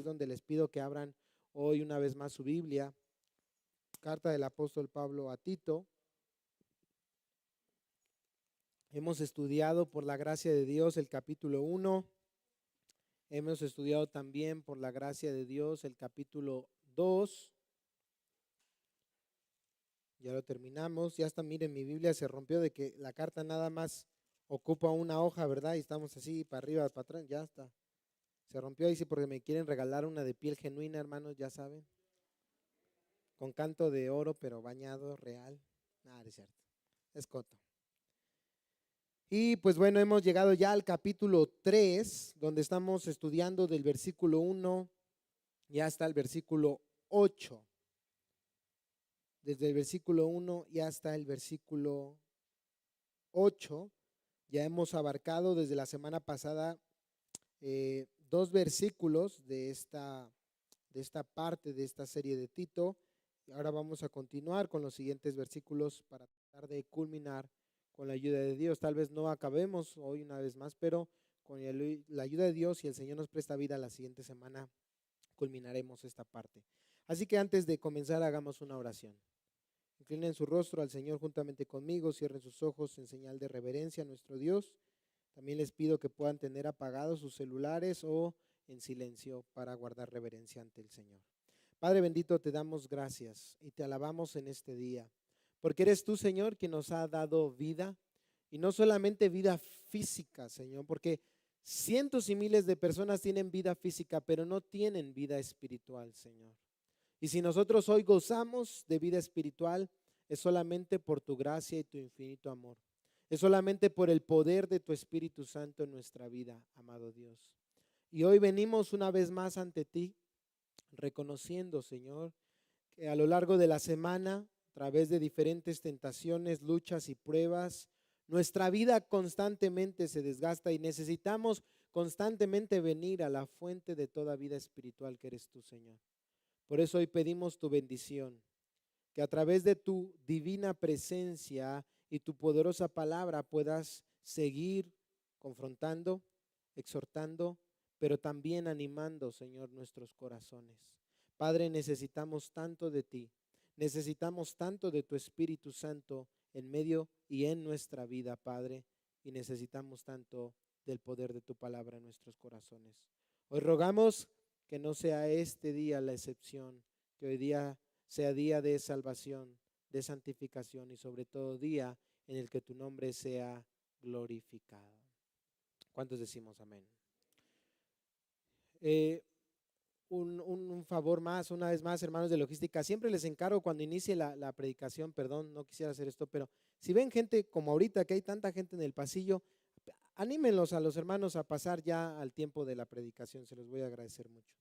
donde les pido que abran hoy una vez más su Biblia. Carta del apóstol Pablo a Tito. Hemos estudiado por la gracia de Dios el capítulo 1. Hemos estudiado también por la gracia de Dios el capítulo 2. Ya lo terminamos. Ya está, miren, mi Biblia se rompió de que la carta nada más ocupa una hoja, ¿verdad? Y estamos así para arriba, para atrás, ya está. Se rompió ahí sí porque me quieren regalar una de piel genuina, hermanos, ya saben. Con canto de oro, pero bañado, real. Nada, es cierto. Es coto. Y pues bueno, hemos llegado ya al capítulo 3, donde estamos estudiando del versículo 1 y hasta el versículo 8. Desde el versículo 1 y hasta el versículo 8, ya hemos abarcado desde la semana pasada 2 versículos de esta parte de esta serie de Tito. Y ahora vamos a continuar con los siguientes versículos para tratar de culminar con la ayuda de Dios. Tal vez no acabemos hoy una vez más, pero con la ayuda de Dios, si el Señor nos presta vida, la siguiente semana culminaremos esta parte. Así que antes de comenzar, hagamos una oración. Inclinen su rostro al Señor juntamente conmigo, cierren sus ojos en señal de reverencia a nuestro Dios. También les pido que puedan tener apagados sus celulares o en silencio para guardar reverencia ante el Señor. Padre bendito, te damos gracias y te alabamos en este día, porque eres tú, Señor, quien nos ha dado vida, y no solamente vida física, Señor, porque cientos y miles de personas tienen vida física, pero no tienen vida espiritual, Señor. Y si nosotros hoy gozamos de vida espiritual, es solamente por tu gracia y tu infinito amor. Es solamente por el poder de tu Espíritu Santo en nuestra vida, amado Dios. Y hoy venimos una vez más ante ti, reconociendo, Señor, que a lo largo de la semana, a través de diferentes tentaciones, luchas y pruebas, nuestra vida constantemente se desgasta y necesitamos constantemente venir a la fuente de toda vida espiritual que eres tú, Señor. Por eso hoy pedimos tu bendición, que a través de tu divina presencia y tu poderosa palabra puedas seguir confrontando, exhortando, pero también animando, Señor, nuestros corazones. Padre, necesitamos tanto de ti, necesitamos tanto de tu Espíritu Santo en medio y en nuestra vida, Padre, y necesitamos tanto del poder de tu palabra en nuestros corazones. Hoy rogamos que no sea este día la excepción, que hoy día sea día de salvación, de santificación y sobre todo día en el que tu nombre sea glorificado. ¿Cuántos decimos amén? Un favor más, una vez más, hermanos de logística, siempre les encargo cuando inicie la predicación, perdón, no quisiera hacer esto, pero si ven gente como ahorita, que hay tanta gente en el pasillo, anímenlos a los hermanos a pasar ya al tiempo de la predicación, se los voy a agradecer mucho.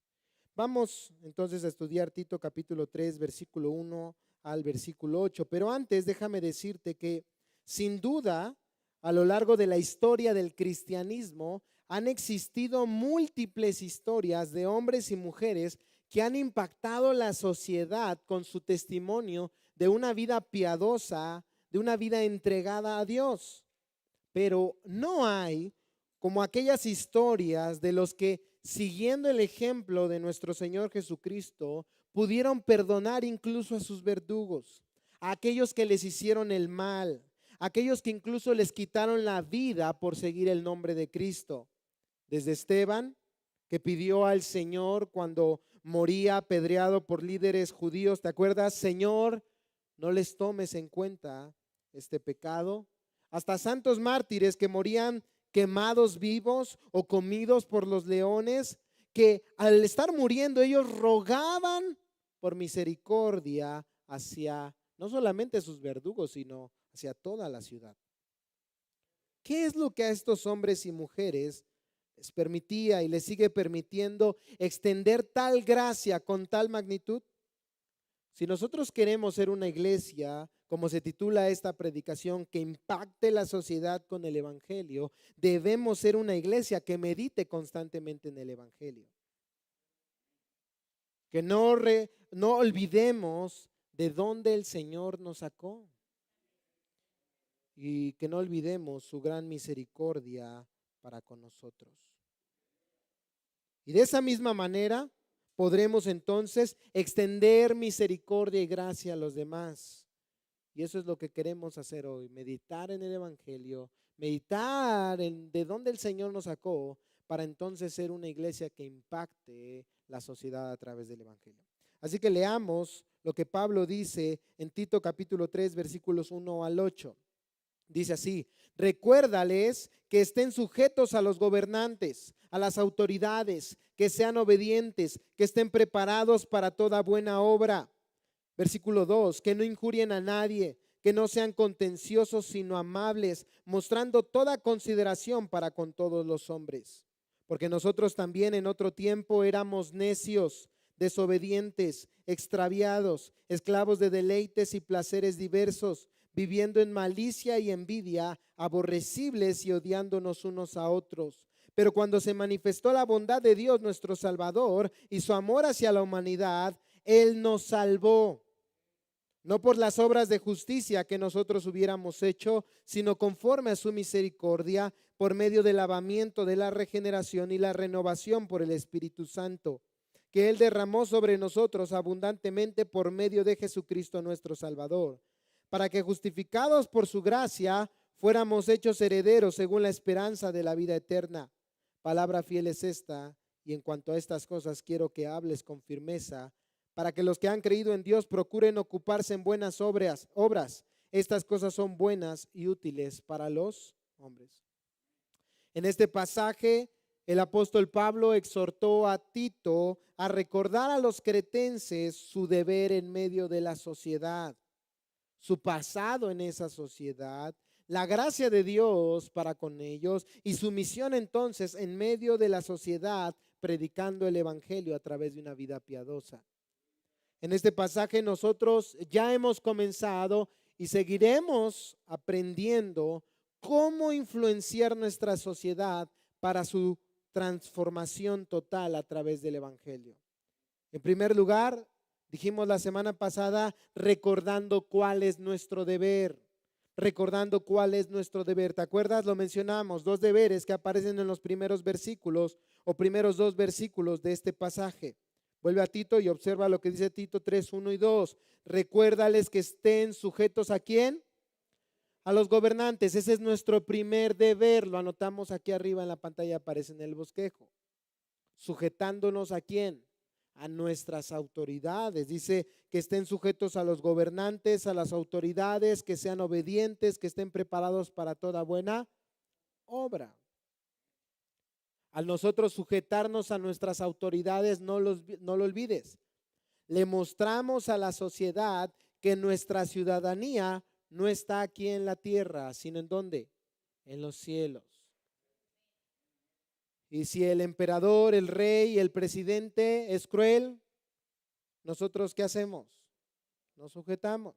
Vamos entonces a estudiar Tito capítulo 3, versículo 1 al versículo 8, pero antes déjame decirte que sin duda a lo largo de la historia del cristianismo han existido múltiples historias de hombres y mujeres que han impactado la sociedad con su testimonio de una vida piadosa, de una vida entregada a Dios. Pero no hay como aquellas historias de los que, siguiendo el ejemplo de nuestro Señor Jesucristo, pudieron perdonar incluso a sus verdugos, a aquellos que les hicieron el mal, a aquellos que incluso les quitaron la vida por seguir el nombre de Cristo. Desde Esteban, que pidió al Señor cuando moría apedreado por líderes judíos, ¿te acuerdas? Señor, no les tomes en cuenta este pecado. Hasta santos mártires que morían quemados vivos o comidos por los leones, que al estar muriendo ellos rogaban por misericordia hacia no solamente sus verdugos, sino hacia toda la ciudad. ¿Qué es lo que a estos hombres y mujeres les permitía y les sigue permitiendo extender tal gracia con tal magnitud? Si nosotros queremos ser una iglesia, como se titula esta predicación, que impacte la sociedad con el evangelio, debemos ser una iglesia que medite constantemente en el evangelio. Que no olvidemos de dónde el Señor nos sacó. Y que no olvidemos su gran misericordia para con nosotros. Y de esa misma manera podremos entonces extender misericordia y gracia a los demás. Y eso es lo que queremos hacer hoy, meditar en el Evangelio, meditar en de dónde el Señor nos sacó, para entonces ser una iglesia que impacte la sociedad a través del Evangelio. Así que leamos lo que Pablo dice en Tito capítulo 3, versículos 1 al 8. Dice así: recuérdales que estén sujetos a los gobernantes, a las autoridades, que sean obedientes, que estén preparados para toda buena obra. Versículo 2, que no injurien a nadie, que no sean contenciosos, sino amables, mostrando toda consideración para con todos los hombres. Porque nosotros también en otro tiempo éramos necios, desobedientes, extraviados, esclavos de deleites y placeres diversos, viviendo en malicia y envidia, aborrecibles y odiándonos unos a otros. Pero cuando se manifestó la bondad de Dios nuestro Salvador y su amor hacia la humanidad, Él nos salvó, no por las obras de justicia que nosotros hubiéramos hecho, sino conforme a su misericordia, por medio del lavamiento de la regeneración y la renovación por el Espíritu Santo, que Él derramó sobre nosotros abundantemente por medio de Jesucristo nuestro Salvador, para que justificados por su gracia fuéramos hechos herederos según la esperanza de la vida eterna. Palabra fiel es esta, y en cuanto a estas cosas quiero que hables con firmeza, para que los que han creído en Dios procuren ocuparse en buenas obras. Estas cosas son buenas y útiles para los hombres. En este pasaje, el apóstol Pablo exhortó a Tito a recordar a los cretenses su deber en medio de la sociedad, su pasado en esa sociedad, la gracia de Dios para con ellos y su misión entonces en medio de la sociedad, predicando el evangelio a través de una vida piadosa. En este pasaje nosotros ya hemos comenzado y seguiremos aprendiendo cómo influenciar nuestra sociedad para su transformación total a través del evangelio. En primer lugar, dijimos la semana pasada, recordando cuál es nuestro deber. Recordando cuál es nuestro deber. ¿Te acuerdas? Lo mencionamos, 2 deberes que aparecen en los primeros versículos o primeros 2 versículos de este pasaje. Vuelve a Tito y observa lo que dice Tito 3, 1 y 2. Recuérdales que estén sujetos ¿a quién? A los gobernantes. Ese es nuestro primer deber. Lo anotamos aquí arriba en la pantalla, aparece en el bosquejo. Sujetándonos ¿a quién? A nuestras autoridades. Dice que estén sujetos a los gobernantes, a las autoridades, que sean obedientes, que estén preparados para toda buena obra. Al nosotros sujetarnos a nuestras autoridades, no lo olvides. Le mostramos a la sociedad que nuestra ciudadanía no está aquí en la tierra, sino ¿en dónde? En los cielos. Y si el emperador, el rey, el presidente es cruel, ¿nosotros qué hacemos? Nos sujetamos.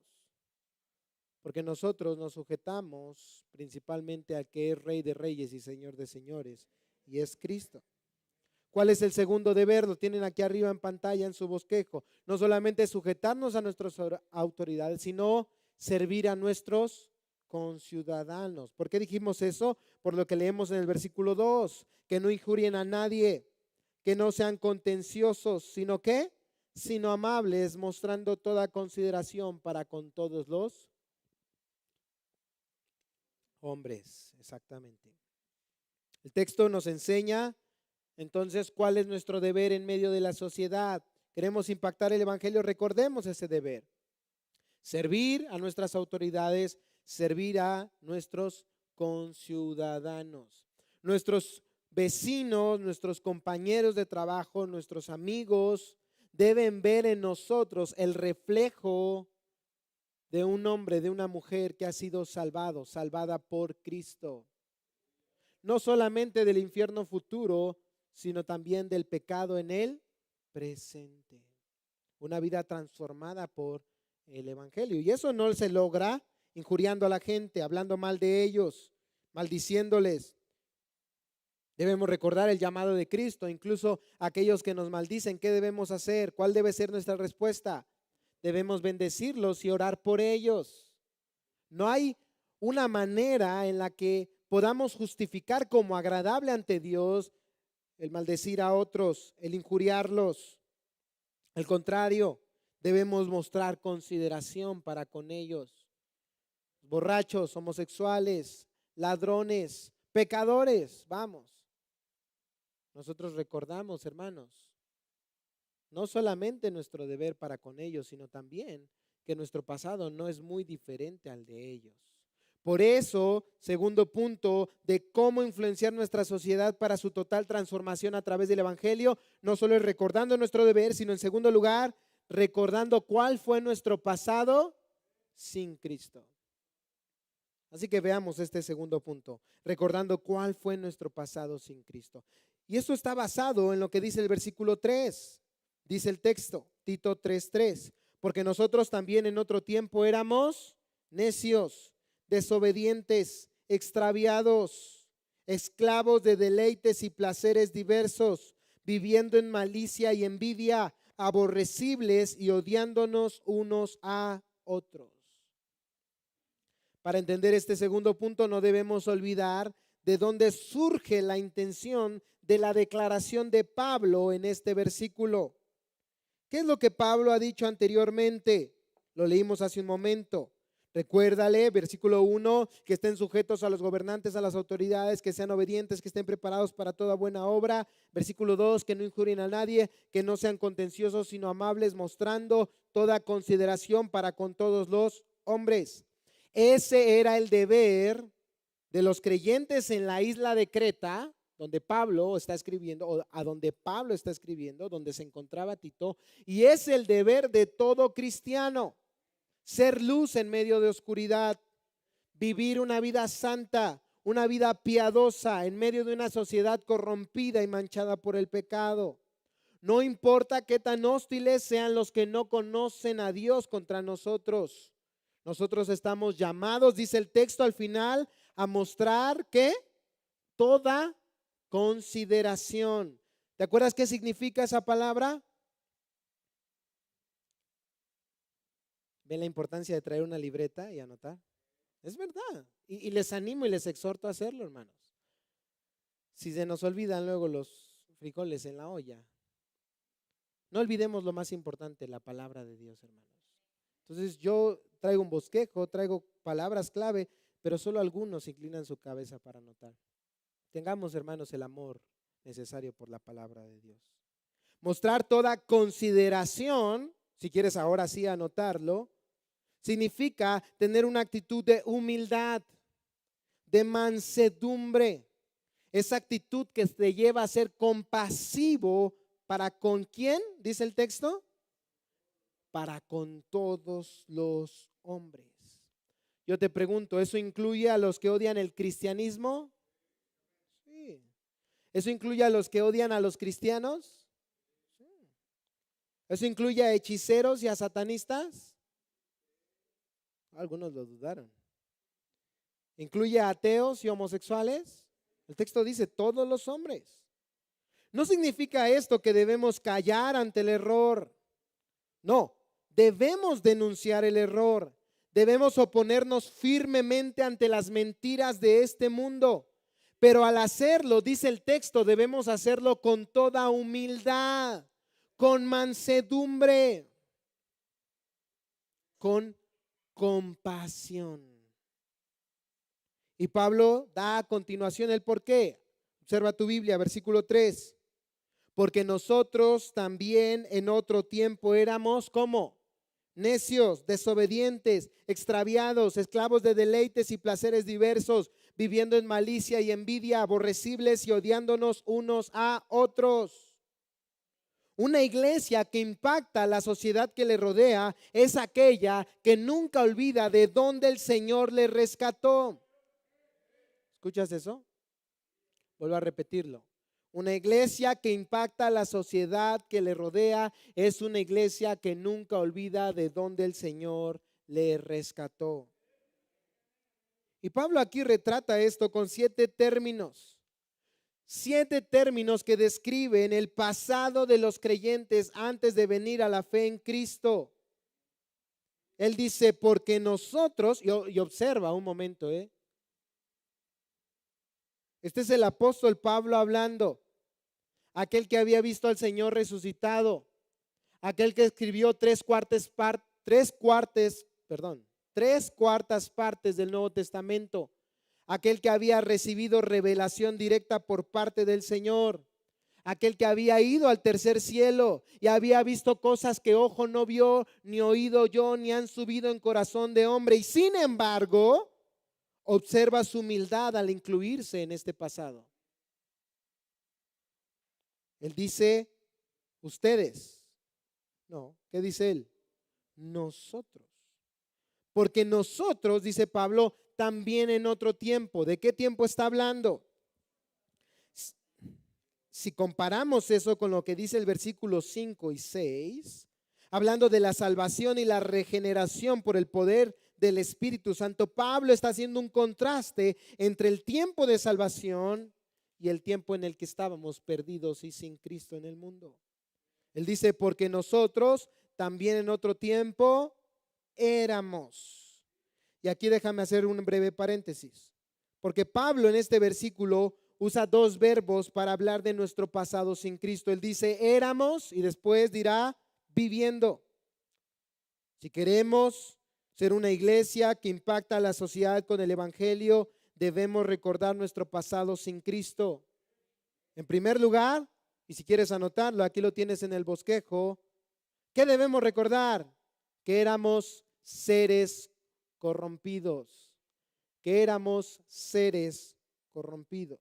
Porque nosotros nos sujetamos principalmente al que es Rey de Reyes y Señor de Señores, y es Cristo. ¿Cuál es el segundo deber? Lo tienen aquí arriba en pantalla en su bosquejo. No solamente sujetarnos a nuestras autoridades, sino servir a nuestros conciudadanos. ¿Por qué dijimos eso? Por lo que leemos en el versículo 2, que no injurien a nadie, que no sean contenciosos, sino ¿qué? Sino amables, mostrando toda consideración para con todos los hombres. Exactamente. El texto nos enseña entonces cuál es nuestro deber en medio de la sociedad. Queremos impactar el evangelio, recordemos ese deber. Servir a nuestras autoridades, servir a nuestros conciudadanos, nuestros vecinos, nuestros compañeros de trabajo, nuestros amigos, deben ver en nosotros el reflejo de un hombre, de una mujer que ha sido salvada por Cristo. No solamente del infierno futuro, sino también del pecado en el presente. Una vida transformada por el evangelio. Y eso no se logra injuriando a la gente, hablando mal de ellos, maldiciéndoles. Debemos recordar el llamado de Cristo, incluso aquellos que nos maldicen. ¿Qué debemos hacer? ¿Cuál debe ser nuestra respuesta? Debemos bendecirlos y orar por ellos. No hay una manera en la que podamos justificar como agradable ante Dios el maldecir a otros, el injuriarlos. Al contrario, debemos mostrar consideración para con ellos. Borrachos, homosexuales, ladrones, pecadores, vamos. Nosotros recordamos, hermanos, no solamente nuestro deber para con ellos, sino también que nuestro pasado no es muy diferente al de ellos. Por eso, segundo punto de cómo influenciar nuestra sociedad para su total transformación a través del Evangelio, no solo es recordando nuestro deber, sino en segundo lugar, recordando cuál fue nuestro pasado sin Cristo. Así que veamos este segundo punto, recordando cuál fue nuestro pasado sin Cristo. Y esto está basado en lo que dice el versículo 3. Dice el texto, Tito 3:3, porque nosotros también en otro tiempo éramos necios, desobedientes, extraviados, esclavos de deleites y placeres diversos, viviendo en malicia y envidia, aborrecibles y odiándonos unos a otros. Para entender este segundo punto, no debemos olvidar de dónde surge la intención de la declaración de Pablo en este versículo. ¿Qué es lo que Pablo ha dicho anteriormente? Lo leímos hace un momento. Recuérdale, versículo 1, que estén sujetos a los gobernantes, a las autoridades, que sean obedientes, que estén preparados para toda buena obra. Versículo 2, que no injurien a nadie, que no sean contenciosos, sino amables, mostrando toda consideración para con todos los hombres. Ese era el deber de los creyentes en la isla de Creta, donde Pablo está escribiendo, o a donde Pablo está escribiendo, donde se encontraba Tito, y es el deber de todo cristiano, ser luz en medio de oscuridad, vivir una vida santa, una vida piadosa en medio de una sociedad corrompida y manchada por el pecado. No importa qué tan hostiles sean los que no conocen a Dios contra nosotros. Nosotros estamos llamados, dice el texto al final, a mostrar que toda consideración. ¿Te acuerdas qué significa esa palabra? ¿Ven la importancia de traer una libreta y anotar? Es verdad. Y les animo y les exhorto a hacerlo, hermanos. Si se nos olvidan luego los frijoles en la olla, no olvidemos lo más importante, la palabra de Dios, hermanos. Entonces yo traigo un bosquejo, traigo palabras clave, pero solo algunos inclinan su cabeza para anotar. Tengamos, hermanos, el amor necesario por la palabra de Dios. Mostrar toda consideración, si quieres ahora sí anotarlo, significa tener una actitud de humildad, de mansedumbre. Esa actitud que te lleva a ser compasivo para con quién, dice el texto, para con todos los hombres. Yo te pregunto, ¿eso incluye a los que odian el cristianismo? Sí. ¿Eso incluye a los que odian a los cristianos? Sí. ¿Eso incluye a hechiceros y a satanistas? Algunos lo dudaron. ¿Incluye a ateos y homosexuales? El texto dice todos los hombres. No significa esto que debemos callar ante el error. No, debemos denunciar el error. Debemos oponernos firmemente ante las mentiras de este mundo. Pero al hacerlo, dice el texto, debemos hacerlo con toda humildad, con mansedumbre, con compasión. Y Pablo da a continuación el por qué. Observa tu Biblia, versículo 3. Porque nosotros también en otro tiempo éramos como necios, desobedientes, extraviados, esclavos de deleites y placeres diversos, viviendo en malicia y envidia, aborrecibles y odiándonos unos a otros. Una iglesia que impacta a la sociedad que le rodea es aquella que nunca olvida de dónde el Señor le rescató. ¿Escuchas eso? Vuelvo a repetirlo. Una iglesia que impacta a la sociedad que le rodea es una iglesia que nunca olvida de dónde el Señor le rescató. Y Pablo aquí retrata esto con 7 términos. 7 términos que describen el pasado de los creyentes antes de venir a la fe en Cristo. Él dice, porque nosotros, y observa un momento, este es el apóstol Pablo hablando, aquel que había visto al Señor resucitado, aquel que escribió tres cuartas partes del Nuevo Testamento, aquel que había recibido revelación directa por parte del Señor, aquel que había ido al tercer cielo y había visto cosas que ojo no vio, ni oído oyó, ni han subido en corazón de hombre, y sin embargo observa su humildad al incluirse en este pasado. Él dice ustedes. No, ¿qué dice él? Nosotros. Porque nosotros, dice Pablo, también en otro tiempo. ¿De qué tiempo está hablando? Si comparamos eso con lo que dice el versículo 5 y 6, hablando de la salvación y la regeneración por el poder del Espíritu Santo, Pablo está haciendo un contraste entre el tiempo de salvación y el tiempo en el que estábamos perdidos y sin Cristo en el mundo. Él dice, porque nosotros también en otro tiempo éramos. Y aquí déjame hacer un breve paréntesis, porque Pablo en este versículo usa dos verbos para hablar de nuestro pasado sin Cristo. Él dice éramos y después dirá viviendo. Si queremos ser una iglesia que impacta a la sociedad con el evangelio, debemos recordar nuestro pasado sin Cristo. En primer lugar, y si quieres anotarlo, aquí lo tienes en el bosquejo, ¿qué debemos recordar? Que éramos seres corrompidos, que éramos seres corrompidos.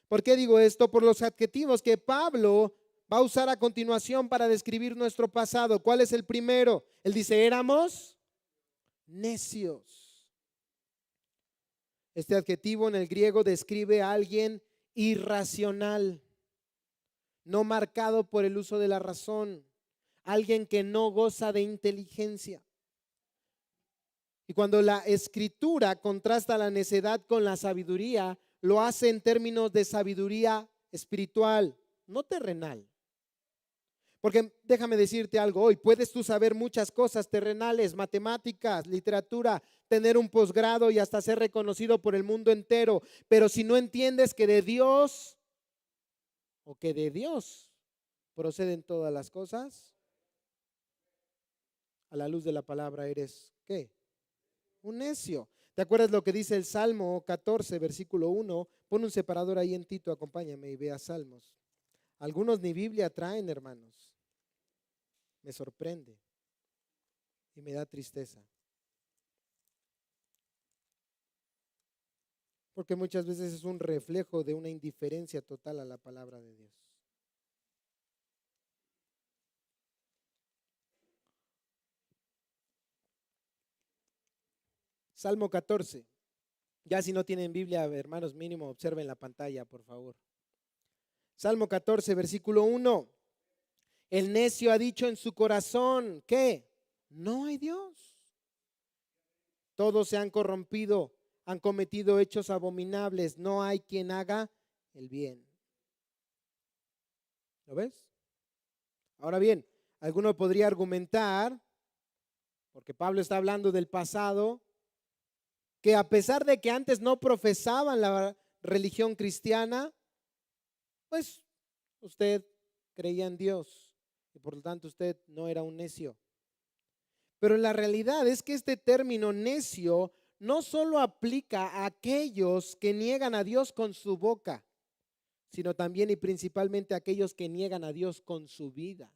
¿Por qué digo esto? Por los adjetivos que Pablo va a usar a continuación para describir nuestro pasado. ¿Cuál es el primero? Él dice, éramos necios. Este adjetivo en el griego describe a alguien irracional, no marcado por el uso de la razón, alguien que no goza de inteligencia. Y cuando la escritura contrasta la necedad con la sabiduría, lo hace en términos de sabiduría espiritual, no terrenal. Porque déjame decirte algo hoy, puedes tú saber muchas cosas terrenales, matemáticas, literatura, tener un posgrado y hasta ser reconocido por el mundo entero, pero si no entiendes que de Dios proceden todas las cosas, a la luz de la palabra eres, ¿qué? Un necio. ¿Te acuerdas lo que dice el Salmo 14, versículo 1? Pon un separador ahí en Tito, acompáñame y vea Salmos. Algunos ni Biblia traen, hermanos. Me sorprende y me da tristeza. Porque muchas veces es un reflejo de una indiferencia total a la palabra de Dios. Salmo 14. Ya si no tienen Biblia, hermanos, mínimo observen la pantalla, por favor. Salmo 14, versículo 1. El necio ha dicho en su corazón, ¿qué? No hay Dios. Todos se han corrompido, han cometido hechos abominables, no hay quien haga el bien. ¿Lo ves? Ahora bien, alguno podría argumentar, porque Pablo está hablando del pasado, que a pesar de que antes no profesaban la religión cristiana, pues usted creía en Dios y por lo tanto usted no era un necio. Pero la realidad es que este término necio no solo aplica a aquellos que niegan a Dios con su boca, sino también y principalmente a aquellos que niegan a Dios con su vida,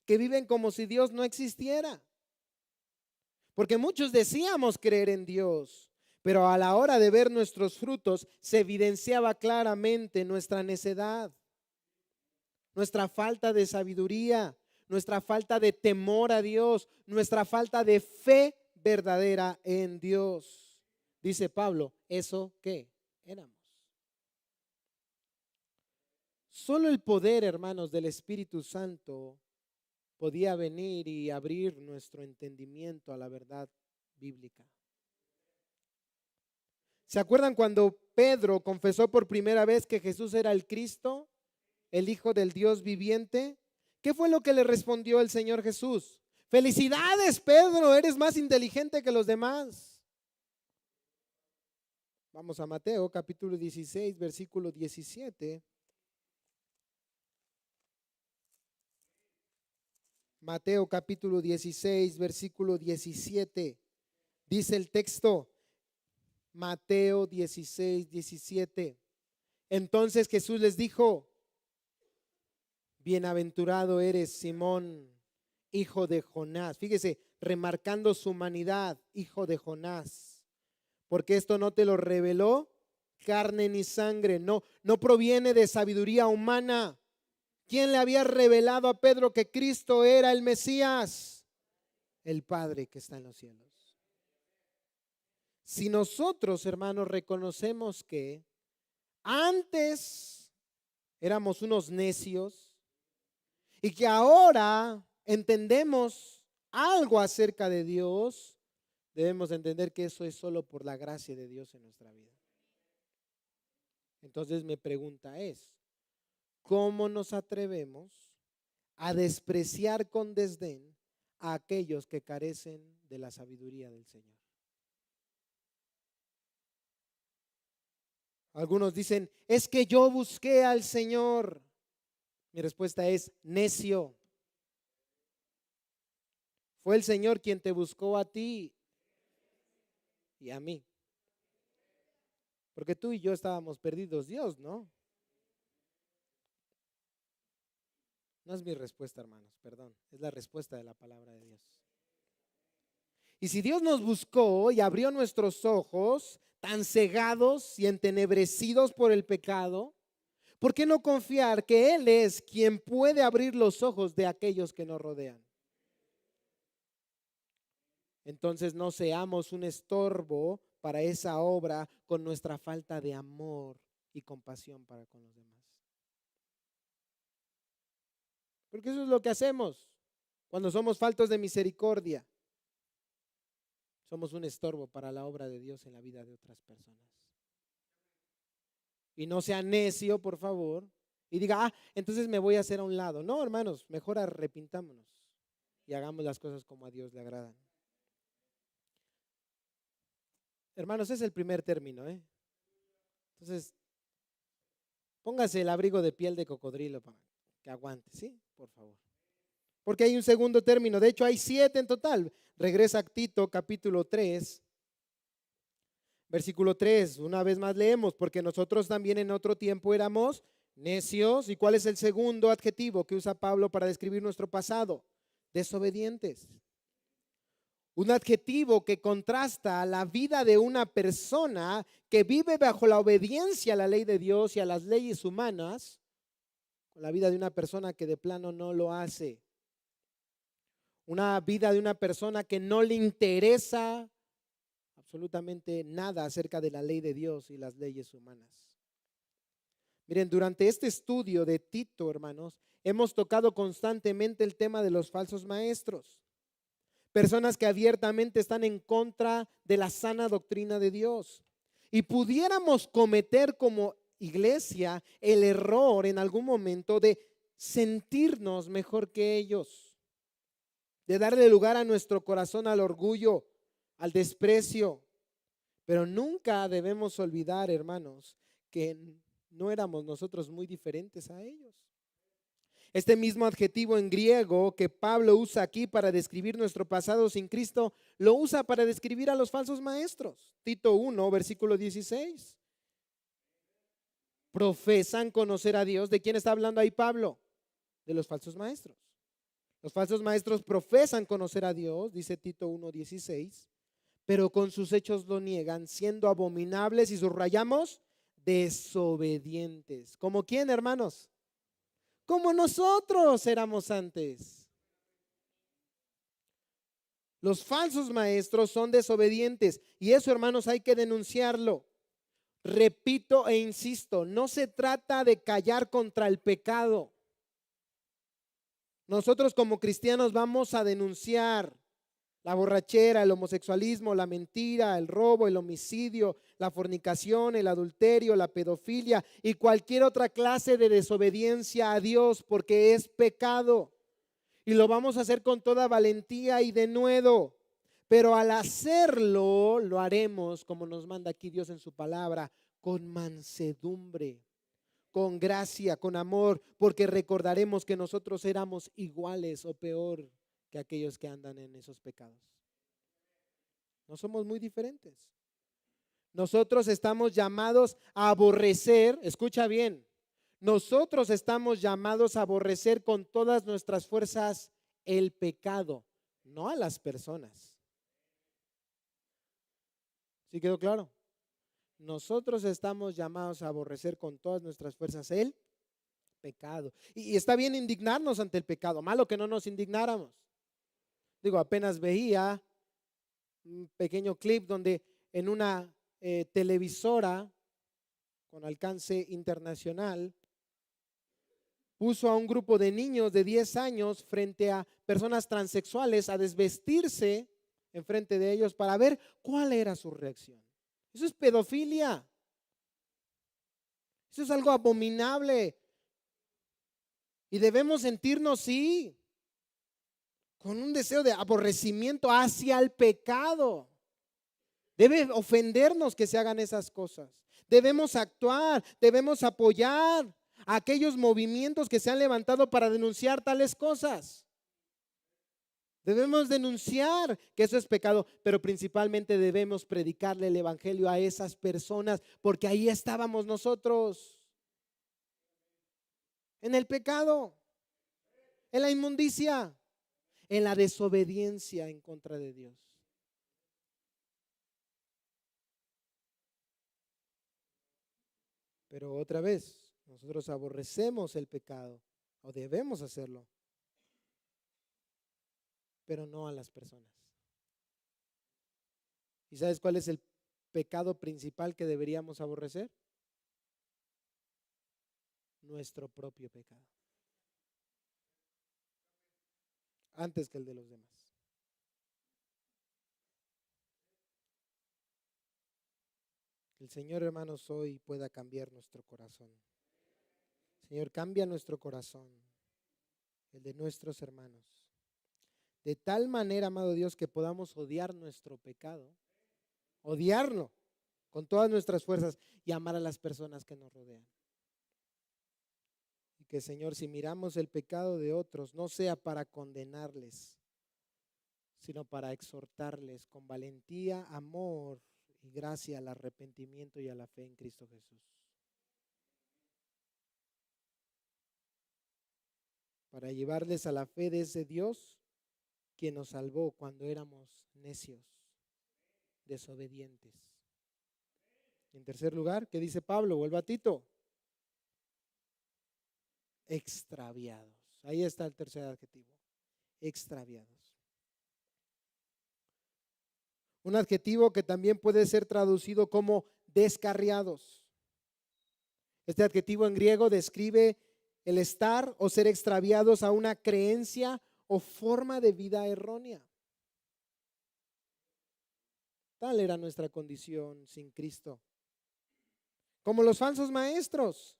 que viven como si Dios no existiera. Porque muchos decíamos creer en Dios, pero a la hora de ver nuestros frutos se evidenciaba claramente nuestra necedad, nuestra falta de sabiduría, nuestra falta de temor a Dios, nuestra falta de fe verdadera en Dios. Dice Pablo, ¿eso qué éramos? Solo el poder, hermanos, del Espíritu Santo podía venir y abrir nuestro entendimiento a la verdad bíblica. ¿Se acuerdan cuando Pedro confesó por primera vez que Jesús era el Cristo, el Hijo del Dios viviente? ¿Qué fue lo que le respondió el Señor Jesús? Felicidades, Pedro, eres más inteligente que los demás. Vamos a Mateo capítulo 16, versículo 17. Mateo capítulo 16, versículo 17. Dice el texto, Mateo 16, 17. Entonces Jesús les dijo, bienaventurado eres, Simón, hijo de Jonás. Fíjese, remarcando su humanidad, hijo de Jonás. Porque esto no te lo reveló carne ni sangre, no proviene de sabiduría humana. ¿Quién le había revelado a Pedro que Cristo era el Mesías? El Padre que está en los cielos. Si nosotros, hermanos, reconocemos que antes éramos unos necios y que ahora entendemos algo acerca de Dios, debemos entender que eso es solo por la gracia de Dios en nuestra vida. Entonces mi pregunta es, ¿cómo nos atrevemos a despreciar con desdén a aquellos que carecen de la sabiduría del Señor? Algunos dicen, es que yo busqué al Señor. Mi respuesta es, necio. Fue el Señor quien te buscó a ti y a mí. Porque tú y yo estábamos perdidos, Dios, ¿no? No es mi respuesta, hermanos, perdón. Es la respuesta de la palabra de Dios. Y si Dios nos buscó y abrió nuestros ojos, tan cegados y entenebrecidos por el pecado, ¿por qué no confiar que Él es quien puede abrir los ojos de aquellos que nos rodean? Entonces no seamos un estorbo para esa obra con nuestra falta de amor y compasión para con los demás. Porque eso es lo que hacemos cuando somos faltos de misericordia. Somos un estorbo para la obra de Dios en la vida de otras personas. Y no sea necio, por favor, y diga, entonces me voy a hacer a un lado. No, hermanos, mejor arrepintámonos y hagamos las cosas como a Dios le agradan. Hermanos, ese es el primer término, ¿eh? Entonces, póngase el abrigo de piel de cocodrilo para que aguante, ¿sí? Por favor. Porque hay un segundo término, de hecho hay 7 en total. Regresa a Tito capítulo 3, versículo 3, una vez más leemos, porque nosotros también en otro tiempo éramos necios. ¿Y cuál es el segundo adjetivo que usa Pablo para describir nuestro pasado? Desobedientes. Un adjetivo que contrasta la vida de una persona que vive bajo la obediencia a la ley de Dios y a las leyes humanas, con la vida de una persona que de plano no lo hace. Una vida de una persona que no le interesa absolutamente nada acerca de la ley de Dios y las leyes humanas. Miren, durante este estudio de Tito, hermanos, hemos tocado constantemente el tema de los falsos maestros. Personas que abiertamente están en contra de la sana doctrina de Dios. Y pudiéramos cometer como iglesia el error en algún momento de sentirnos mejor que ellos, de darle lugar a nuestro corazón al orgullo, al desprecio. Pero nunca debemos olvidar, hermanos, que no éramos nosotros muy diferentes a ellos. Este mismo adjetivo en griego que Pablo usa aquí para describir nuestro pasado sin Cristo, lo usa para describir a los falsos maestros. Tito 1, versículo 16. Profesan conocer a Dios. ¿De quién está hablando ahí Pablo? De los falsos maestros. Los falsos maestros profesan conocer a Dios, dice Tito 1, 16, pero con sus hechos lo niegan, siendo abominables, y subrayamos, desobedientes. ¿Como quién, hermanos? Como nosotros éramos antes. Los falsos maestros son desobedientes y eso, hermanos, hay que denunciarlo. Repito e insisto, no se trata de callar contra el pecado. Nosotros como cristianos vamos a denunciar la borrachera, el homosexualismo, la mentira, el robo, el homicidio, la fornicación, el adulterio, la pedofilia y cualquier otra clase de desobediencia a Dios, porque es pecado. Y lo vamos a hacer con toda valentía y denuedo. Pero al hacerlo, lo haremos como nos manda aquí Dios en su palabra, con mansedumbre, con gracia, con amor, porque recordaremos que nosotros éramos iguales o peor que aquellos que andan en esos pecados. No somos muy diferentes. Nosotros estamos llamados a aborrecer, escucha bien, nosotros estamos llamados a aborrecer con todas nuestras fuerzas el pecado, no a las personas. ¿Sí quedó claro? Nosotros estamos llamados a aborrecer con todas nuestras fuerzas el pecado. Y está bien indignarnos ante el pecado, malo que no nos indignáramos. Digo, apenas veía un pequeño clip donde en una televisora con alcance internacional puso a un grupo de niños de 10 años frente a personas transexuales a desvestirse enfrente de ellos para ver cuál era su reacción. Eso es pedofilia. Eso es algo abominable. Y debemos sentirnos, sí, con un deseo de aborrecimiento hacia el pecado. Debe ofendernos que se hagan esas cosas. Debemos actuar, debemos apoyar a aquellos movimientos que se han levantado para denunciar tales cosas. Debemos denunciar que eso es pecado, pero principalmente debemos predicarle el evangelio a esas personas, porque ahí estábamos nosotros, en el pecado, en la inmundicia, en la desobediencia en contra de Dios. Pero otra vez, nosotros aborrecemos el pecado, o debemos hacerlo, pero no a las personas. ¿Y sabes cuál es el pecado principal que deberíamos aborrecer? Nuestro propio pecado, antes que el de los demás. El Señor, hermanos, hoy pueda cambiar nuestro corazón. Señor, cambia nuestro corazón, el de nuestros hermanos, de tal manera, amado Dios, que podamos odiar nuestro pecado, odiarlo con todas nuestras fuerzas y amar a las personas que nos rodean. Y que, Señor, si miramos el pecado de otros, no sea para condenarles, sino para exhortarles con valentía, amor y gracia al arrepentimiento y a la fe en Cristo Jesús. Para llevarles a la fe de ese Dios quien nos salvó cuando éramos necios, desobedientes. En tercer lugar, ¿qué dice Pablo? Vuelva a Tito. Extraviados. Ahí está el tercer adjetivo. Extraviados. Un adjetivo que también puede ser traducido como descarriados. Este adjetivo en griego describe el estar o ser extraviados a una creencia o forma de vida errónea. Tal era nuestra condición sin Cristo. Como los falsos maestros,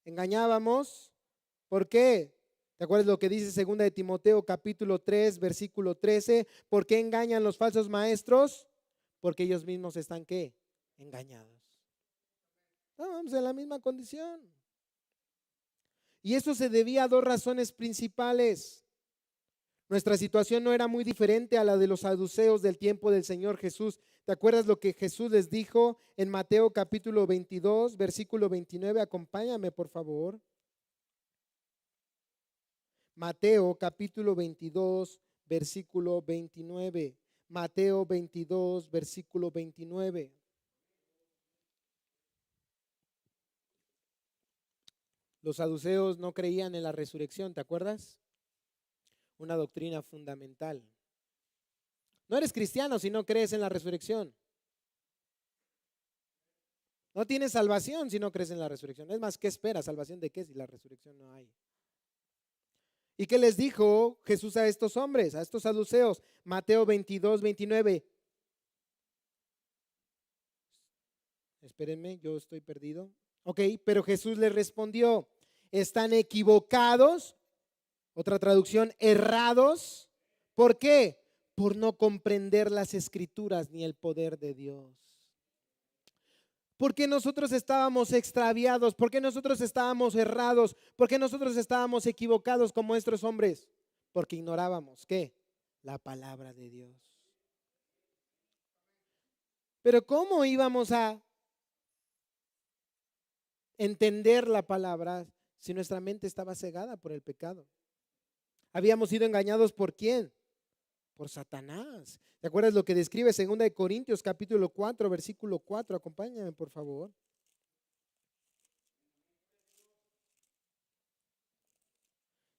engañábamos. ¿Por qué? ¿Te acuerdas lo que dice 2 de Timoteo capítulo 3 versículo 13? ¿Por qué engañan los falsos maestros? Porque ellos mismos están ¿qué? Engañados. Estamos en la misma condición. Y eso se debía a dos razones principales. Nuestra situación no era muy diferente a la de los saduceos del tiempo del Señor Jesús. ¿Te acuerdas lo que Jesús les dijo en Mateo capítulo 22, versículo 29? Acompáñame, por favor. Mateo capítulo 22, versículo 29. Mateo 22, versículo 29. Los saduceos no creían en la resurrección, ¿te acuerdas? Una doctrina fundamental. No eres cristiano si no crees en la resurrección. No tienes salvación si no crees en la resurrección. Es más, ¿qué esperas? ¿Salvación de qué si la resurrección no hay? ¿Y qué les dijo Jesús a estos hombres, a estos saduceos? Mateo 22, 29. Espérenme, yo estoy perdido. Ok, pero Jesús les respondió, están equivocados, otra traducción, errados. ¿Por qué? Por no comprender las escrituras ni el poder de Dios. Porque nosotros estábamos extraviados, porque nosotros estábamos errados, porque nosotros estábamos equivocados como estos hombres, porque ignorábamos, ¿qué? La palabra de Dios. Pero ¿cómo íbamos a entender la palabra si nuestra mente estaba cegada por el pecado? Habíamos sido engañados ¿por quién? Por Satanás. ¿Te acuerdas lo que describe 2 Corintios capítulo 4, versículo 4? Acompáñame, por favor.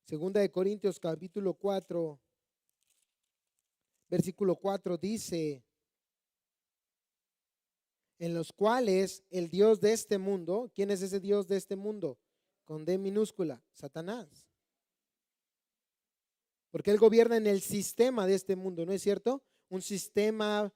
Segunda de Corintios capítulo 4, versículo 4 dice: en los cuales el Dios de este mundo, ¿quién es ese Dios de este mundo? Con D minúscula, Satanás. Porque él gobierna en el sistema de este mundo, ¿no es cierto? Un sistema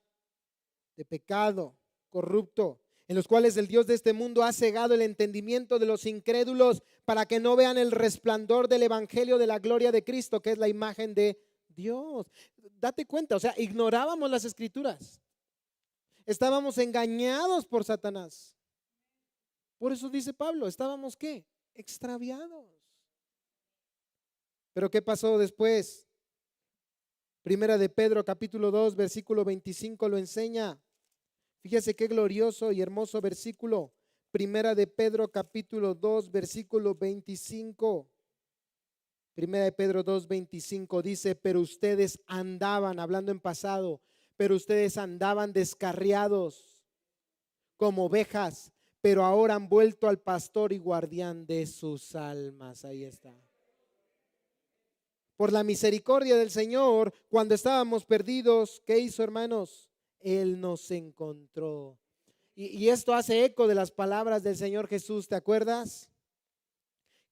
de pecado, corrupto, en los cuales el Dios de este mundo ha cegado el entendimiento de los incrédulos para que no vean el resplandor del evangelio de la gloria de Cristo, que es la imagen de Dios. Date cuenta, o sea, ignorábamos las escrituras. Estábamos engañados por Satanás. Por eso dice Pablo, estábamos ¿qué? Extraviados. Pero ¿qué pasó después? Primera de Pedro capítulo 2 versículo 25 lo enseña. Fíjese qué glorioso y hermoso versículo. Primera de Pedro capítulo 2 versículo 25. Primera de Pedro 2, 25 dice: pero ustedes andaban, hablando en pasado, pero ustedes andaban descarriados como ovejas, pero ahora han vuelto al pastor y guardián de sus almas. Ahí está. Por la misericordia del Señor, cuando estábamos perdidos, ¿qué hizo, hermanos? Él nos encontró. Y esto hace eco de las palabras del Señor Jesús. ¿Te acuerdas?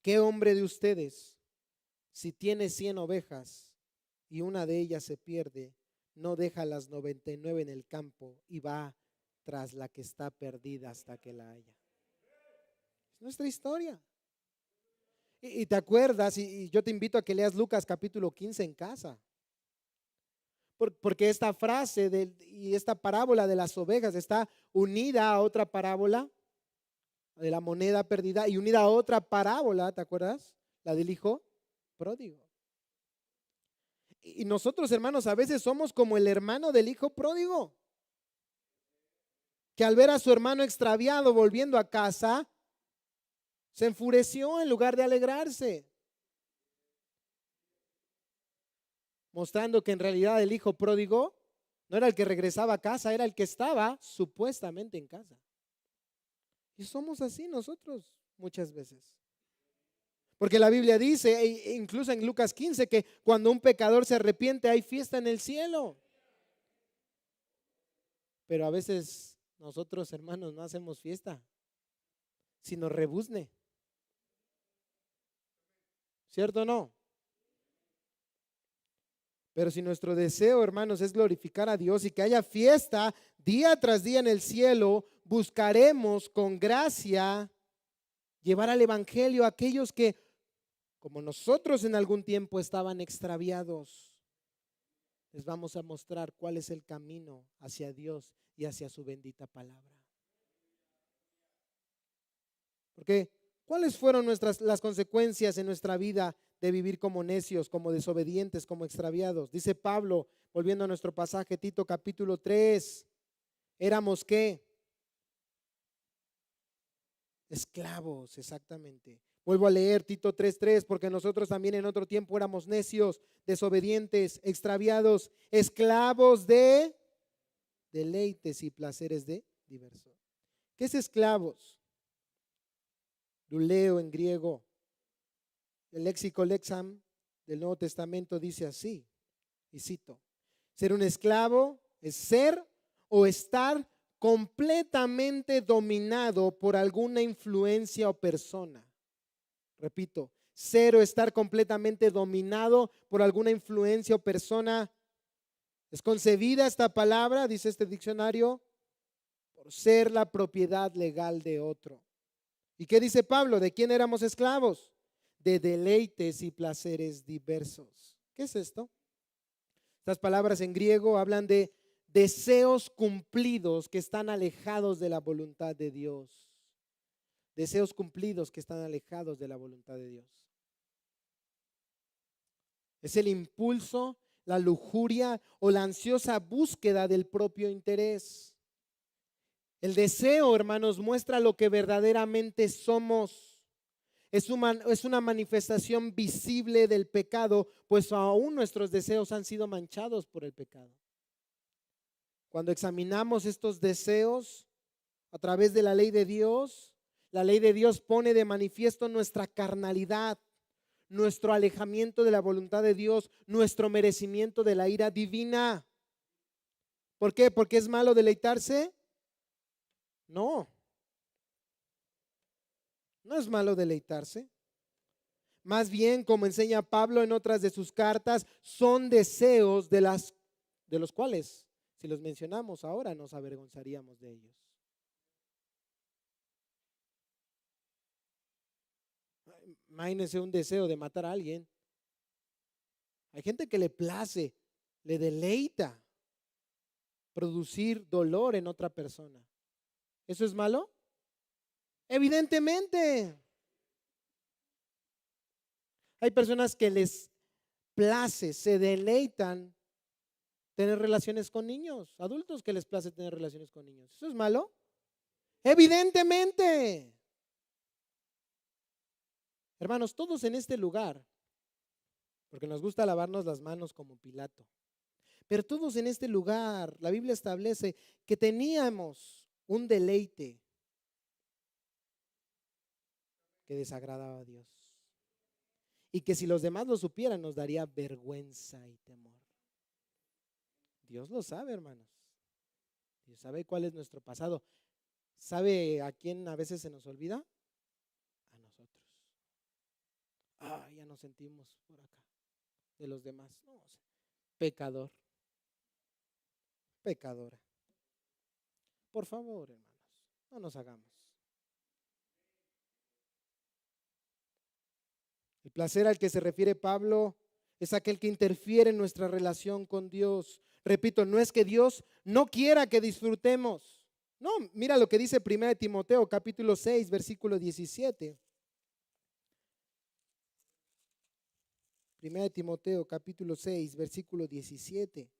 ¿Qué hombre de ustedes, si tiene 100 ovejas y una de ellas se pierde, no deja las 99 en el campo y va tras la que está perdida hasta que la haya? Es nuestra historia. Y te acuerdas, y yo te invito a que leas Lucas capítulo 15 en casa. Porque esta frase y esta parábola de las ovejas está unida a otra parábola de la moneda perdida y unida a otra parábola, ¿te acuerdas? La del hijo pródigo. Y nosotros, hermanos, a veces somos como el hermano del hijo pródigo, que al ver a su hermano extraviado volviendo a casa, se enfureció en lugar de alegrarse, mostrando que en realidad el hijo pródigo no era el que regresaba a casa, era el que estaba supuestamente en casa. Y somos así nosotros muchas veces. Porque la Biblia dice, incluso en Lucas 15, que cuando un pecador se arrepiente hay fiesta en el cielo. Pero a veces nosotros, hermanos, no hacemos fiesta, sino rebuzne. ¿Cierto o no? Pero si nuestro deseo, hermanos, es glorificar a Dios y que haya fiesta día tras día en el cielo, buscaremos con gracia llevar al evangelio a aquellos que, como nosotros en algún tiempo estaban extraviados. Les vamos a mostrar cuál es el camino hacia Dios y hacia su bendita palabra. Porque ¿cuáles fueron las consecuencias en nuestra vida de vivir como necios, como desobedientes, como extraviados? Dice Pablo, volviendo a nuestro pasaje, Tito capítulo 3, éramos ¿qué? Esclavos, exactamente. Vuelvo a leer Tito 3:3, porque nosotros también en otro tiempo éramos necios, desobedientes, extraviados, esclavos de deleites y placeres de diversos. ¿Qué es esclavos? Luleo en griego. El léxico lexam del Nuevo Testamento dice así, y cito: ser un esclavo es ser o estar completamente dominado por alguna influencia o persona. Repito, ser o estar completamente dominado por alguna influencia o persona. Es concebida esta palabra, dice este diccionario, por ser la propiedad legal de otro. ¿Y qué dice Pablo? ¿De quién éramos esclavos? De deleites y placeres diversos. ¿Qué es esto? Estas palabras en griego hablan de deseos cumplidos que están alejados de la voluntad de Dios. Deseos cumplidos que están alejados de la voluntad de Dios. Es el impulso, la lujuria o la ansiosa búsqueda del propio interés. El deseo, hermanos, muestra lo que verdaderamente somos. Es una manifestación visible del pecado, pues aún nuestros deseos han sido manchados por el pecado. Cuando examinamos estos deseos a través de la ley de Dios, la ley de Dios pone de manifiesto nuestra carnalidad, nuestro alejamiento de la voluntad de Dios, nuestro merecimiento de la ira divina. ¿Por qué? ¿Porque es malo deleitarse? No, no es malo deleitarse. Más bien, como enseña Pablo en otras de sus cartas, son deseos de los cuales, si los mencionamos ahora, nos avergonzaríamos de ellos. Imagínense un deseo de matar a alguien. Hay gente que le place, le deleita producir dolor en otra persona. ¿Eso es malo? Evidentemente. Hay personas que les place, se deleitan tener relaciones con niños, adultos que les place tener relaciones con niños. ¿Eso es malo? Evidentemente. Hermanos, todos en este lugar, porque nos gusta lavarnos las manos como Pilato, pero todos en este lugar, la Biblia establece que teníamos un deleite que desagradaba a Dios. Y que si los demás lo supieran, nos daría vergüenza y temor. Dios lo sabe, hermanos. Dios sabe cuál es nuestro pasado. ¿Sabe a quién a veces se nos olvida? A nosotros. Ya nos sentimos por acá de los demás. No, pecador, pecadora. Por favor, hermanos, no nos hagamos. El placer al que se refiere Pablo es aquel que interfiere en nuestra relación con Dios. Repito, no es que Dios no quiera que disfrutemos. No, mira lo que dice 1 Timoteo capítulo 6, versículo 17. 1 Timoteo capítulo 6, versículo 17.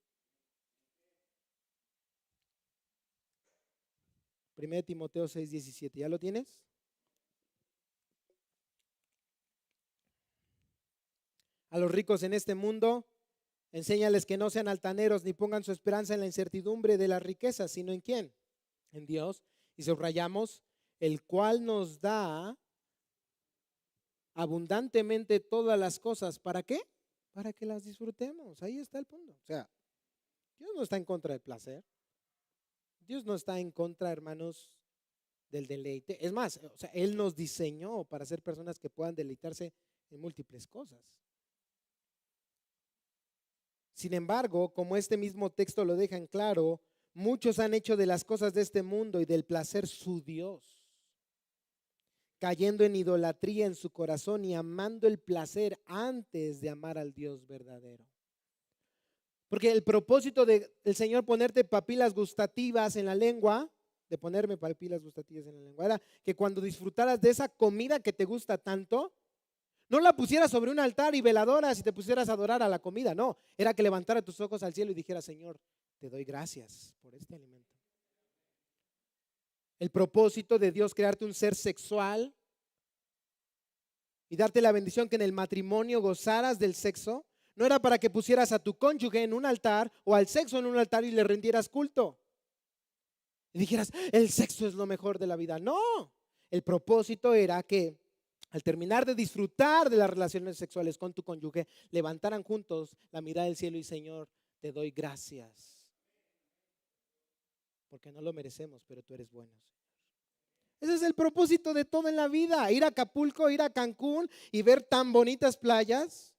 1 Timoteo 6, 17. ¿Ya lo tienes? A los ricos en este mundo, enséñales que no sean altaneros ni pongan su esperanza en la incertidumbre de las riquezas, sino ¿en quién? En Dios. Y subrayamos, el cual nos da abundantemente todas las cosas. ¿Para qué? Para que las disfrutemos. Ahí está el punto. O sea, Dios no está en contra del placer. Dios no está en contra, hermanos, del deleite. Es más, o sea, Él nos diseñó para ser personas que puedan deleitarse en múltiples cosas. Sin embargo, como este mismo texto lo deja en claro, muchos han hecho de las cosas de este mundo y del placer su Dios, cayendo en idolatría en su corazón y amando el placer antes de amar al Dios verdadero. Porque el propósito del Señor ponerte papilas gustativas en la lengua, de ponerme papilas gustativas en la lengua, era que cuando disfrutaras de esa comida que te gusta tanto, no la pusieras sobre un altar y veladoras y te pusieras a adorar a la comida, no, era que levantara tus ojos al cielo y dijeras, Señor, te doy gracias por este alimento. El propósito de Dios crearte un ser sexual y darte la bendición que en el matrimonio gozaras del sexo, no era para que pusieras a tu cónyuge en un altar o al sexo en un altar y le rindieras culto y dijeras, el sexo es lo mejor de la vida. No, el propósito era que al terminar de disfrutar de las relaciones sexuales con tu cónyuge, levantaran juntos la mirada del cielo y Señor, te doy gracias. Porque no lo merecemos, pero tú eres bueno, Señor. Ese es el propósito de todo en la vida, ir a Acapulco, ir a Cancún y ver tan bonitas playas.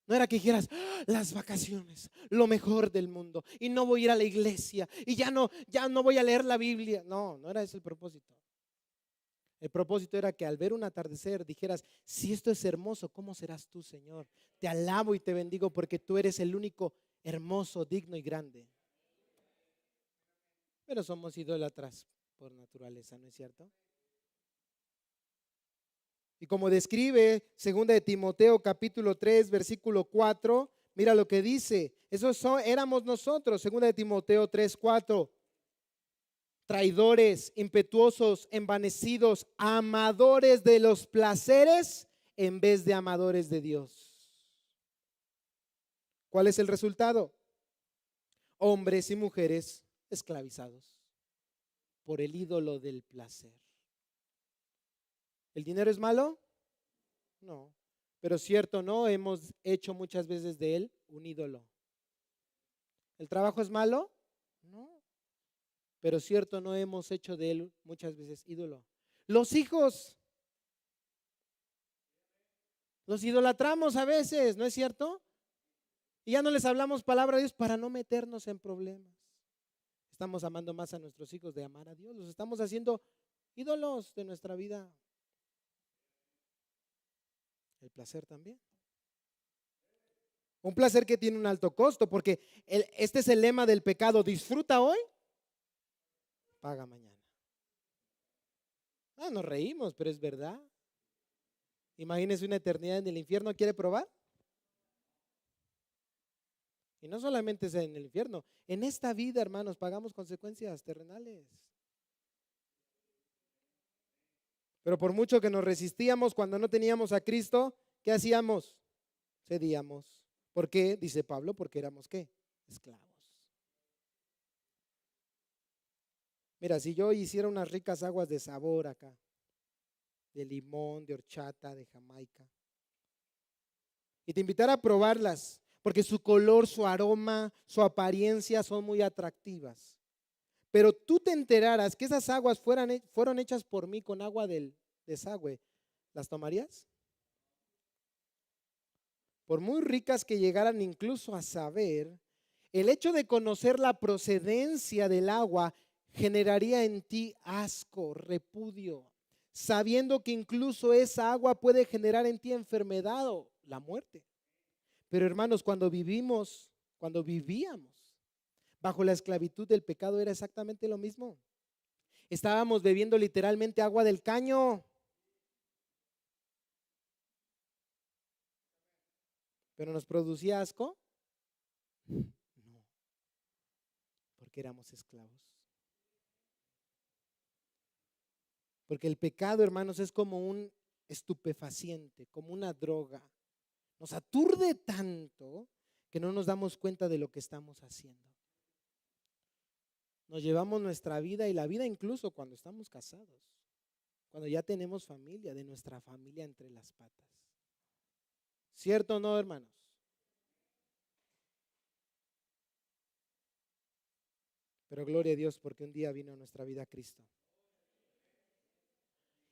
No era que dijeras, las vacaciones, lo mejor del mundo, y no voy a ir a la iglesia, y ya no voy a leer la Biblia. No, no era ese el propósito. El propósito era que al ver un atardecer dijeras, si esto es hermoso, ¿cómo serás tú, Señor? Te alabo y te bendigo porque tú eres el único hermoso, digno y grande. Pero somos idólatras por naturaleza, ¿no es cierto? Y como describe 2 Timoteo capítulo 3, versículo 4, mira lo que dice. Éramos nosotros, 2 Timoteo 3, 4. Traidores, impetuosos, envanecidos, amadores de los placeres en vez de amadores de Dios. ¿Cuál es el resultado? Hombres y mujeres esclavizados por el ídolo del placer. ¿El dinero es malo? No. Pero cierto, ¿no? Hemos hecho muchas veces de él un ídolo. ¿El trabajo es malo? No. Pero cierto, no hemos hecho de él muchas veces ídolo. Los hijos, los idolatramos a veces, ¿no es cierto? Y ya no les hablamos palabra de Dios para no meternos en problemas. Estamos amando más a nuestros hijos de amar a Dios. Los estamos haciendo ídolos de nuestra vida. El placer también. Un placer que tiene un alto costo, porque este es el lema del pecado: disfruta hoy, paga mañana. Nos reímos, pero es verdad. Imagínese una eternidad en el infierno. ¿Quiere probar? Y no solamente es en el infierno, en esta vida, hermanos, pagamos consecuencias terrenales. Pero por mucho que nos resistíamos cuando no teníamos a Cristo, ¿qué hacíamos? Cedíamos. ¿Por qué? Dice Pablo, porque éramos ¿qué? Esclavos. Mira, si yo hiciera unas ricas aguas de sabor acá, de limón, de horchata, de Jamaica, y te invitara a probarlas, porque su color, su aroma, su apariencia son muy atractivas, pero tú te enteraras que esas aguas fueron hechas por mí con agua del desagüe, ¿las tomarías? Por muy ricas que llegaran incluso a saber, el hecho de conocer la procedencia del agua generaría en ti asco, repudio, sabiendo que incluso esa agua puede generar en ti enfermedad o la muerte. Pero hermanos, cuando vivíamos bajo la esclavitud del pecado, era exactamente lo mismo. Estábamos bebiendo literalmente agua del caño. ¿Pero nos producía asco? No, porque éramos esclavos. Porque el pecado, hermanos, es como un estupefaciente, como una droga. Nos aturde tanto que no nos damos cuenta de lo que estamos haciendo. Nos llevamos nuestra vida y la vida incluso cuando estamos casados, cuando ya tenemos familia, de nuestra familia entre las patas. ¿Cierto o no, hermanos? Pero gloria a Dios porque un día vino a nuestra vida Cristo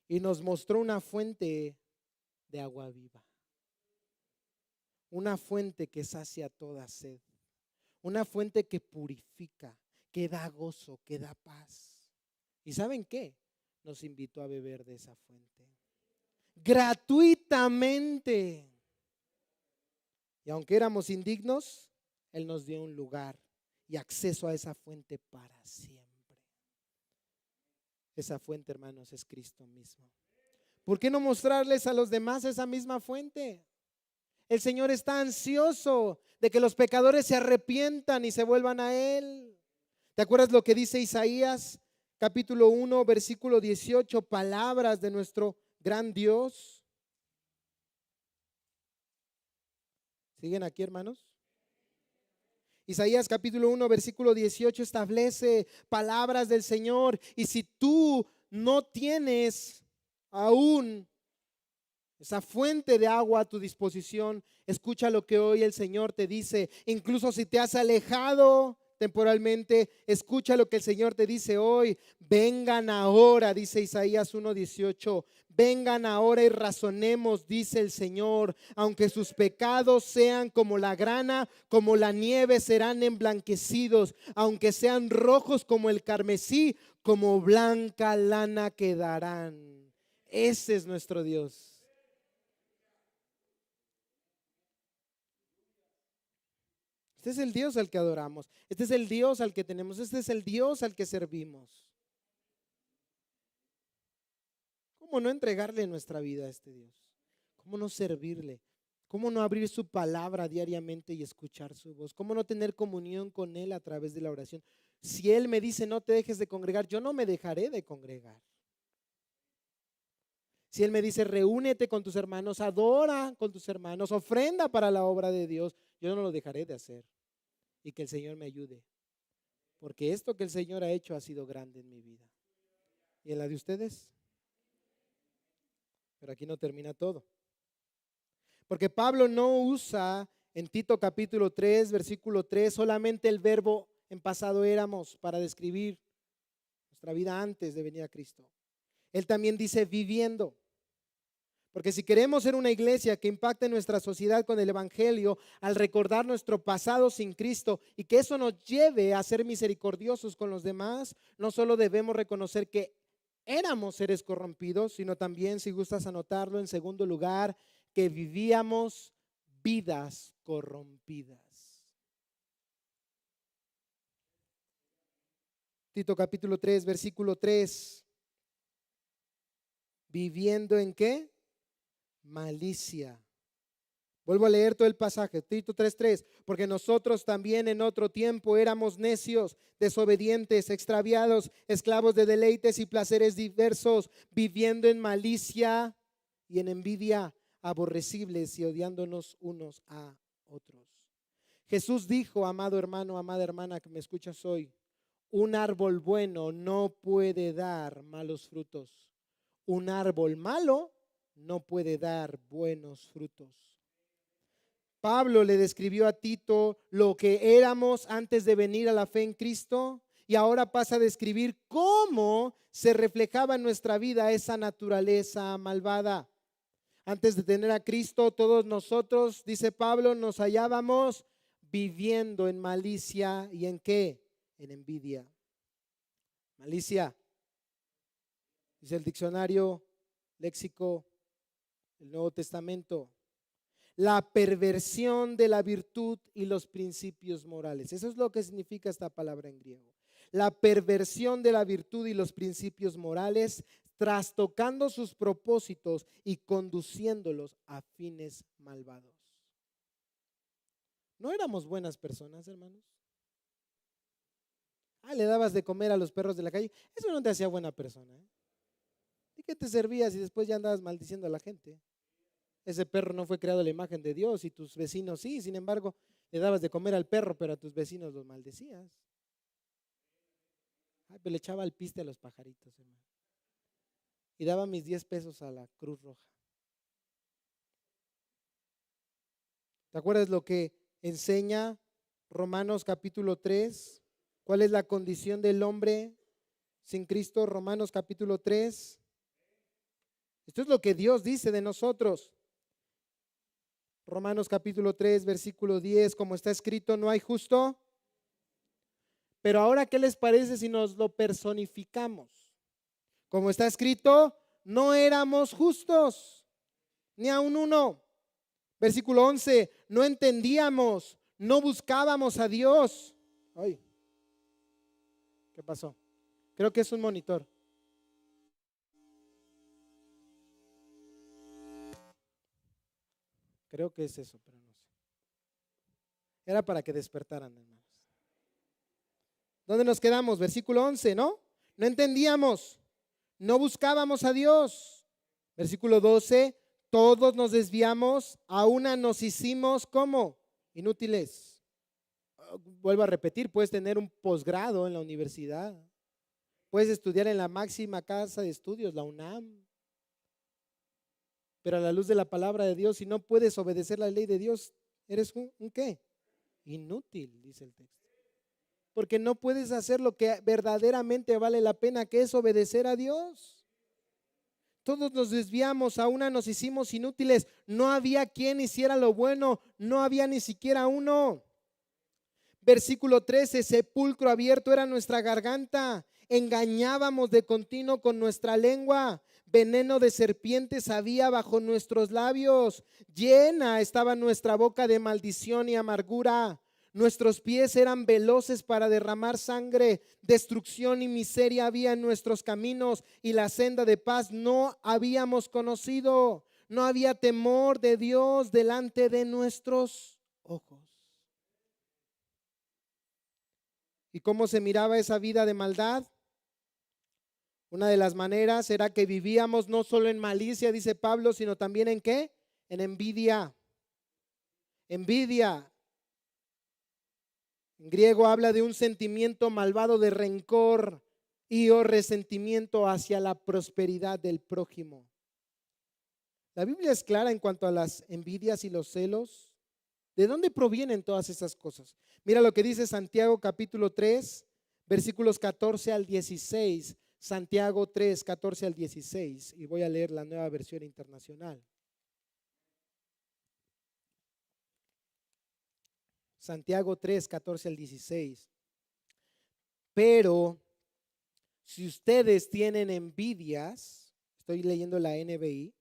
y nos mostró una fuente de agua viva, una fuente que sacia toda sed, una fuente que purifica, que da gozo, que da paz. ¿Y saben qué? Nos invitó a beber de esa fuente gratuitamente. Y aunque éramos indignos, Él nos dio un lugar y acceso a esa fuente para siempre. Esa fuente, hermanos, es Cristo mismo. ¿Por qué no mostrarles a los demás esa misma fuente? El Señor está ansioso de que los pecadores se arrepientan y se vuelvan a Él. ¿Te acuerdas lo que dice Isaías capítulo 1, versículo 18? Palabras de nuestro gran Dios. ¿Siguen aquí, hermanos? Isaías capítulo 1, versículo 18 establece palabras del Señor. Y si tú no tienes aún esa fuente de agua a tu disposición, escucha lo que hoy el Señor te dice. Incluso si te has alejado temporalmente, escucha lo que el Señor te dice hoy. Vengan ahora, dice Isaías 1:18. Vengan ahora y razonemos, dice el Señor. Aunque sus pecados sean como la grana, como la nieve serán emblanquecidos. Aunque sean rojos como el carmesí, como blanca lana quedarán. Ese es nuestro Dios. Este es el Dios al que adoramos. Este es el Dios al que tenemos. Este es el Dios al que servimos. ¿Cómo no entregarle nuestra vida a este Dios? ¿Cómo no servirle? ¿Cómo no abrir su palabra diariamente y escuchar su voz? ¿Cómo no tener comunión con Él a través de la oración? Si Él me dice no te dejes de congregar, yo no me dejaré de congregar. Si Él me dice reúnete con tus hermanos, adora con tus hermanos, ofrenda para la obra de Dios, yo no lo dejaré de hacer. Y que el Señor me ayude. Porque esto que el Señor ha hecho ha sido grande en mi vida. ¿Y en la de ustedes? Pero aquí no termina todo. Porque Pablo no usa en Tito capítulo 3, versículo 3, solamente el verbo en pasado éramos para describir nuestra vida antes de venir a Cristo. Él también dice viviendo. Porque si queremos ser una iglesia que impacte nuestra sociedad con el evangelio, al recordar nuestro pasado sin Cristo y que eso nos lleve a ser misericordiosos con los demás, no solo debemos reconocer que éramos seres corrompidos, sino también, si gustas anotarlo, en segundo lugar, que vivíamos vidas corrompidas. Tito capítulo 3, versículo 3. ¿Viviendo en qué? Malicia. Vuelvo a leer todo el pasaje, Tito 3:3, porque nosotros también en otro tiempo éramos necios, desobedientes, extraviados, esclavos de deleites y placeres diversos, viviendo en malicia y en envidia, aborrecibles y odiándonos unos a otros. Jesús dijo, amado hermano, amada hermana que me escuchas hoy, un árbol bueno no puede dar malos frutos. Un árbol malo no puede dar buenos frutos. Pablo le describió a Tito lo que éramos antes de venir a la fe en Cristo y ahora pasa a describir cómo se reflejaba en nuestra vida esa naturaleza malvada. Antes de tener a Cristo, todos nosotros, dice Pablo, nos hallábamos viviendo en malicia y en ¿qué? En envidia. Malicia, dice el diccionario léxico del Nuevo Testamento, la perversión de la virtud y los principios morales. Eso es lo que significa esta palabra en griego. La perversión de la virtud y los principios morales, trastocando sus propósitos y conduciéndolos a fines malvados. ¿No éramos buenas personas, hermanos? Le dabas de comer a los perros de la calle. Eso no te hacía buena persona, ¿eh? ¿Y qué te servías y después ya andabas maldiciendo a la gente? Ese perro no fue creado a la imagen de Dios y tus vecinos sí, sin embargo, le dabas de comer al perro, pero a tus vecinos los maldecías. Pero le echaba al piste a los pajaritos, hermano. Y daba mis 10 pesos a la Cruz Roja. ¿Te acuerdas lo que enseña Romanos capítulo 3? ¿Cuál es la condición del hombre sin Cristo? Romanos capítulo 3. Esto es lo que Dios dice de nosotros. Romanos capítulo 3, versículo 10, como está escrito, no hay justo. Pero ahora, ¿qué les parece si nos lo personificamos? Como está escrito, no éramos justos, ni aun uno. Versículo 11, no entendíamos, no buscábamos a Dios. Ay, ¿qué pasó? Creo que es un monitor. Creo que es eso, pero no sé. Era para que despertaran, hermanos. ¿Dónde nos quedamos? Versículo 11, ¿no? No entendíamos, no buscábamos a Dios. Versículo 12, todos nos desviamos, a una nos hicimos, ¿cómo? Inútiles. Vuelvo a repetir, puedes tener un posgrado en la universidad, puedes estudiar en la máxima casa de estudios, la UNAM, pero a la luz de la palabra de Dios, si no puedes obedecer la ley de Dios, eres un ¿qué? Inútil, dice el texto. Porque no puedes hacer lo que verdaderamente vale la pena, que es obedecer a Dios. Todos nos desviamos, a una nos hicimos inútiles. No había quien hiciera lo bueno, no había ni siquiera uno. Versículo 13, sepulcro abierto era nuestra garganta, engañábamos de continuo con nuestra lengua, veneno de serpientes había bajo nuestros labios, llena estaba nuestra boca de maldición y amargura. Nuestros pies eran veloces para derramar sangre. Destrucción y miseria había en nuestros caminos y la senda de paz no habíamos conocido. No había temor de Dios delante de nuestros ojos. ¿Y cómo se miraba esa vida de maldad? Una de las maneras era que vivíamos no solo en malicia, dice Pablo, sino también ¿en qué? En envidia. Envidia. En griego habla de un sentimiento malvado de rencor y o resentimiento hacia la prosperidad del prójimo. La Biblia es clara en cuanto a las envidias y los celos. ¿De dónde provienen todas esas cosas? Mira lo que dice Santiago capítulo 3, versículos 14 al 16. Santiago 3, 14 al 16. Y voy a leer la Nueva Versión Internacional. Santiago 3, 14 al 16. Pero si ustedes tienen envidias, estoy leyendo la NBI,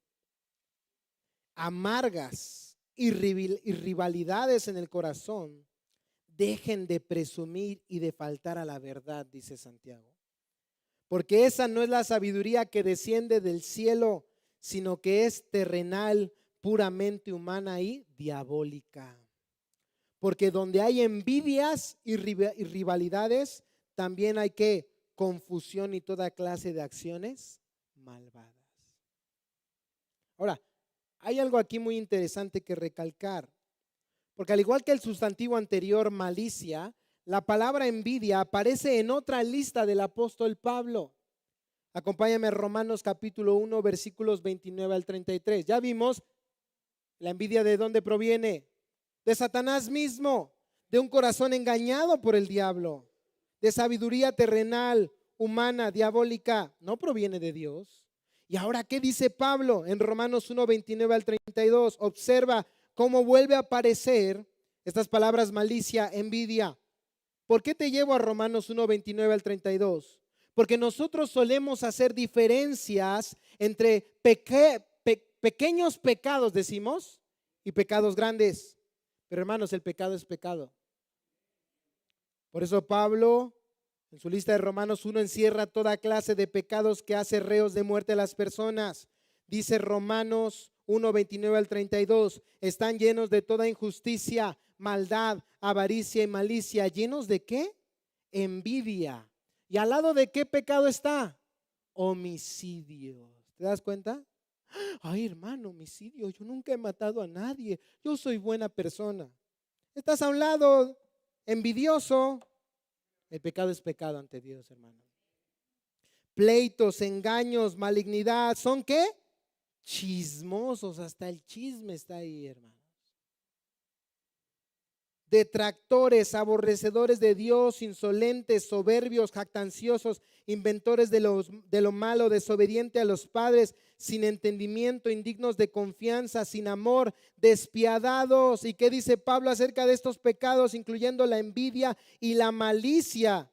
amargas y rivalidades en el corazón, dejen de presumir y de faltar a la verdad, dice Santiago. Porque esa no es la sabiduría que desciende del cielo, sino que es terrenal, puramente humana y diabólica. Porque donde hay envidias y rivalidades, también hay que confusión y toda clase de acciones malvadas. Ahora, hay algo aquí muy interesante que recalcar, porque al igual que el sustantivo anterior, malicia, la palabra envidia aparece en otra lista del apóstol Pablo. Acompáñame a Romanos capítulo 1, versículos 29 al 33. Ya vimos la envidia de dónde proviene. De Satanás mismo, de un corazón engañado por el diablo, de sabiduría terrenal, humana, diabólica, no proviene de Dios. Y ahora, ¿qué dice Pablo en Romanos 1, 29 al 32? Observa cómo vuelve a aparecer estas palabras malicia, envidia. ¿Por qué te llevo a Romanos 1, 29 al 32? Porque nosotros solemos hacer diferencias entre pequeños pecados, decimos, y pecados grandes. Pero hermanos, el pecado es pecado. Por eso Pablo, en su lista de Romanos 1, encierra toda clase de pecados que hace reos de muerte a las personas. Dice Romanos 1, 29 al 32, están llenos de toda injusticia, maldad, avaricia y malicia. ¿Llenos de qué? Envidia. ¿Y al lado de qué pecado está? Homicidio. ¿Te das cuenta? Ay, hermano, homicidio, yo nunca he matado a nadie, yo soy buena persona. Estás a un lado, envidioso. El pecado es pecado ante Dios, hermano. Pleitos, engaños, malignidad, ¿son qué? Chismosos, hasta el chisme está ahí, hermano. Detractores, aborrecedores de Dios, insolentes, soberbios, jactanciosos, inventores de lo malo, desobedientes a los padres, sin entendimiento, indignos de confianza, sin amor, despiadados. ¿Y qué dice Pablo acerca de estos pecados, incluyendo la envidia y la malicia?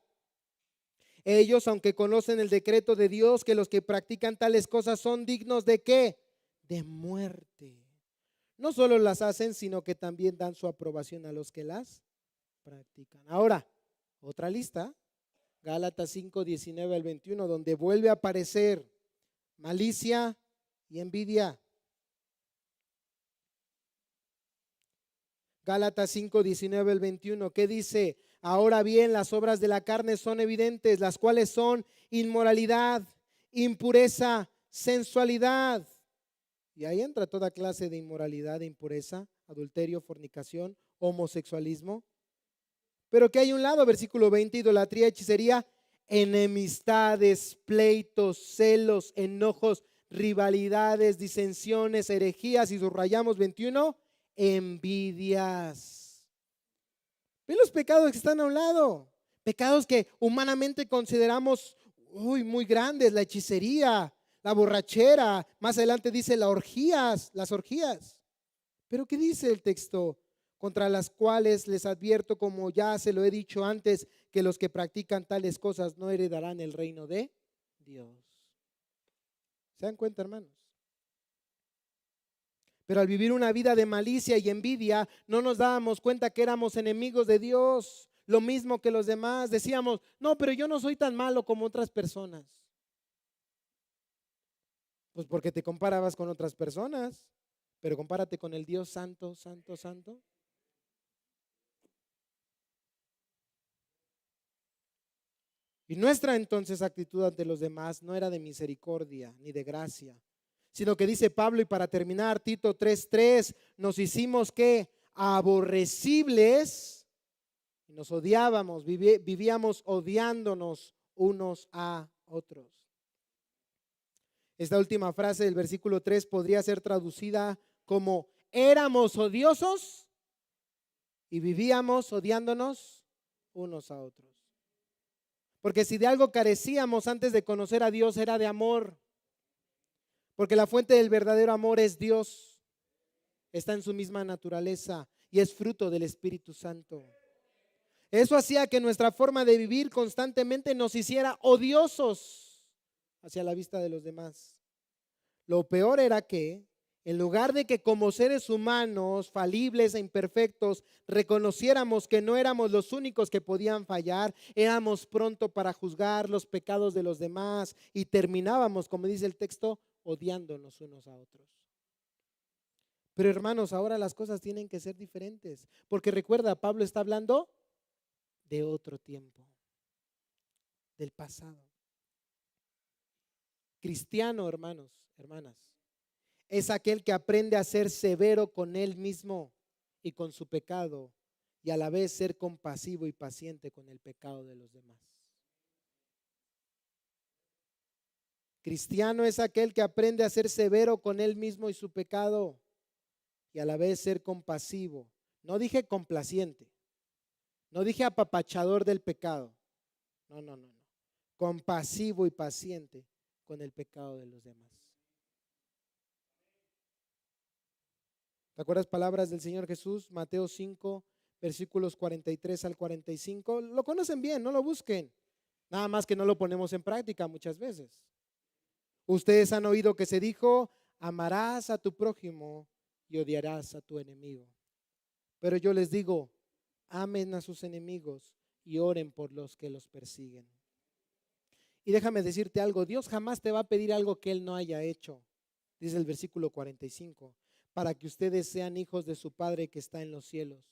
Ellos, aunque conocen el decreto de Dios, que los que practican tales cosas son dignos ¿de qué? De muerte. No solo las hacen, sino que también dan su aprobación a los que las practican. Ahora, otra lista, Gálatas 5, 19 al 21, donde vuelve a aparecer malicia y envidia. Gálatas 5, 19 al 21, ¿qué dice? Ahora bien, las obras de la carne son evidentes, las cuales son inmoralidad, impureza, sensualidad. Y ahí entra toda clase de inmoralidad, de impureza, adulterio, fornicación, homosexualismo. Pero que hay un lado, versículo 20, idolatría, hechicería, enemistades, pleitos, celos, enojos, rivalidades, disensiones, herejías, y subrayamos 21, envidias. ¿Ven los pecados que están a un lado? Pecados que humanamente consideramos muy grandes, la hechicería, la borrachera, más adelante dice las orgías. Pero ¿qué dice el texto? Contra las cuales les advierto, como ya se lo he dicho antes, que los que practican tales cosas no heredarán el reino de Dios. ¿Se dan cuenta, hermanos? Pero al vivir una vida de malicia y envidia, no nos dábamos cuenta que éramos enemigos de Dios, lo mismo que los demás. Decíamos, no, pero yo no soy tan malo como otras personas. Pues porque te comparabas con otras personas, pero compárate con el Dios santo, santo, santo. Y nuestra entonces actitud ante los demás no era de misericordia ni de gracia, sino que dice Pablo, y para terminar, Tito 3:3, nos hicimos que aborrecibles y nos odiábamos, vivíamos odiándonos unos a otros. Esta última frase del versículo 3 podría ser traducida como éramos odiosos y vivíamos odiándonos unos a otros. Porque si de algo carecíamos antes de conocer a Dios era de amor. Porque la fuente del verdadero amor es Dios. Está en su misma naturaleza y es fruto del Espíritu Santo. Eso hacía que nuestra forma de vivir constantemente nos hiciera odiosos hacia la vista de los demás. Lo peor era que, en lugar de que como seres humanos falibles e imperfectos reconociéramos que no éramos los únicos que podían fallar, éramos pronto para juzgar los pecados de los demás y terminábamos, como dice el texto, odiándonos unos a otros. Pero hermanos, ahora las cosas tienen que ser diferentes, porque recuerda, Pablo está hablando de otro tiempo, del pasado. Cristiano, hermanos, hermanas, es aquel que aprende a ser severo con él mismo y con su pecado y a la vez ser compasivo y paciente con el pecado de los demás. Cristiano es aquel que aprende a ser severo con él mismo y su pecado y a la vez ser compasivo. No dije complaciente, no dije apapachador del pecado. No. Compasivo y paciente con el pecado de los demás. ¿Te acuerdas palabras del Señor Jesús? Mateo 5, versículos 43 al 45. Lo conocen bien, no lo busquen. Nada más que no lo ponemos en práctica muchas veces. Ustedes han oído que se dijo, amarás a tu prójimo y odiarás a tu enemigo. Pero yo les digo, amen a sus enemigos y oren por los que los persiguen. Y déjame decirte algo, Dios jamás te va a pedir algo que Él no haya hecho. Dice el versículo 45, para que ustedes sean hijos de su Padre que está en los cielos.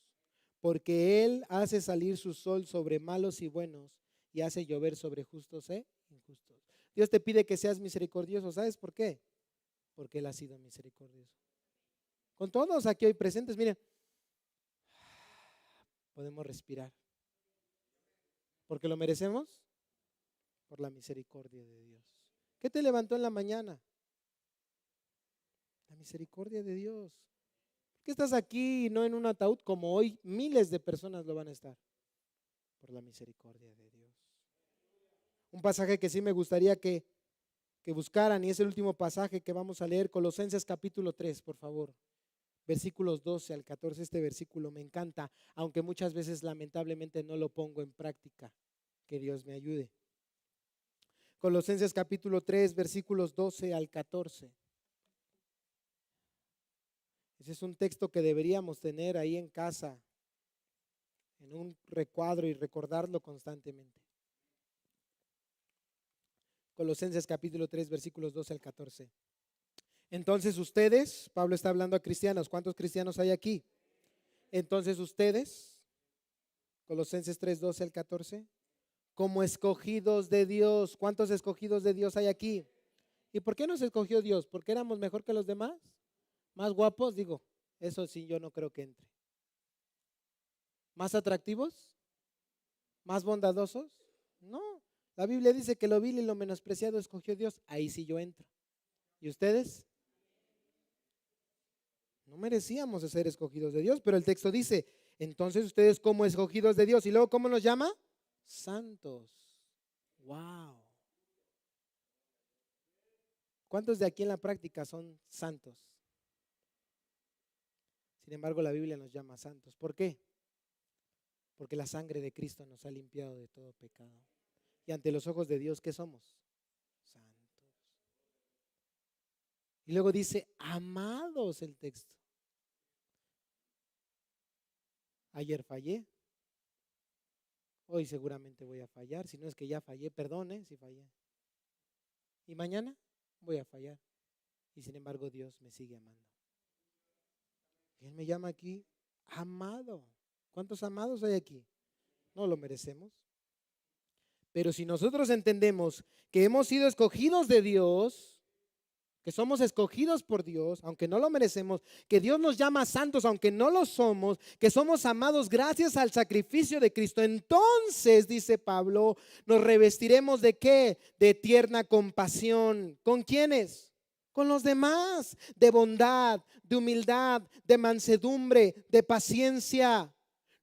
Porque Él hace salir su sol sobre malos y buenos y hace llover sobre justos e injustos. Dios te pide que seas misericordioso. ¿Sabes por qué? Porque Él ha sido misericordioso. Con todos aquí hoy presentes, miren, podemos respirar. ¿Porque lo merecemos? Por la misericordia de Dios. ¿Qué te levantó en la mañana? La misericordia de Dios. ¿Por qué estás aquí y no en un ataúd como hoy miles de personas lo van a estar? Por la misericordia de Dios. Un pasaje que sí me gustaría que buscaran, y es el último pasaje que vamos a leer, Colosenses capítulo 3, por favor. Versículos 12 al 14, este versículo me encanta, aunque muchas veces lamentablemente no lo pongo en práctica. Que Dios me ayude. Colosenses capítulo 3, versículos 12 al 14. Ese es un texto que deberíamos tener ahí en casa, en un recuadro y recordarlo constantemente. Colosenses capítulo 3, versículos 12 al 14. Entonces ustedes, Pablo está hablando a cristianos, ¿cuántos cristianos hay aquí? Entonces ustedes, Colosenses 3, 12 al 14, como escogidos de Dios, ¿cuántos escogidos de Dios hay aquí? ¿Y por qué nos escogió Dios? ¿Porque éramos mejor que los demás? ¿Más guapos? Digo, eso sí, yo no creo que entre. ¿Más atractivos? ¿Más bondadosos? No, la Biblia dice que lo vil y lo menospreciado escogió Dios. Ahí sí yo entro. ¿Y ustedes? No merecíamos ser escogidos de Dios, pero el texto dice, entonces ustedes como escogidos de Dios. Y luego, ¿cómo nos llama? Santos. Wow. ¿Cuántos de aquí en la práctica son santos? Sin embargo, la Biblia nos llama santos. ¿Por qué? Porque la sangre de Cristo nos ha limpiado de todo pecado. Y ante los ojos de Dios, ¿qué somos? Santos. Y luego dice, amados el texto. Ayer fallé, hoy seguramente voy a fallar, si no es que ya fallé, perdone si fallé. Y mañana voy a fallar. Y sin embargo Dios me sigue amando. Y Él me llama aquí amado. ¿Cuántos amados hay aquí? No lo merecemos. Pero si nosotros entendemos que hemos sido escogidos de Dios, que somos escogidos por Dios, aunque no lo merecemos, que Dios nos llama santos, aunque no lo somos, que somos amados gracias al sacrificio de Cristo, entonces, dice Pablo, nos revestiremos ¿de qué? De tierna compasión. ¿Con quiénes? Con los demás, de bondad, de humildad, de mansedumbre, de paciencia.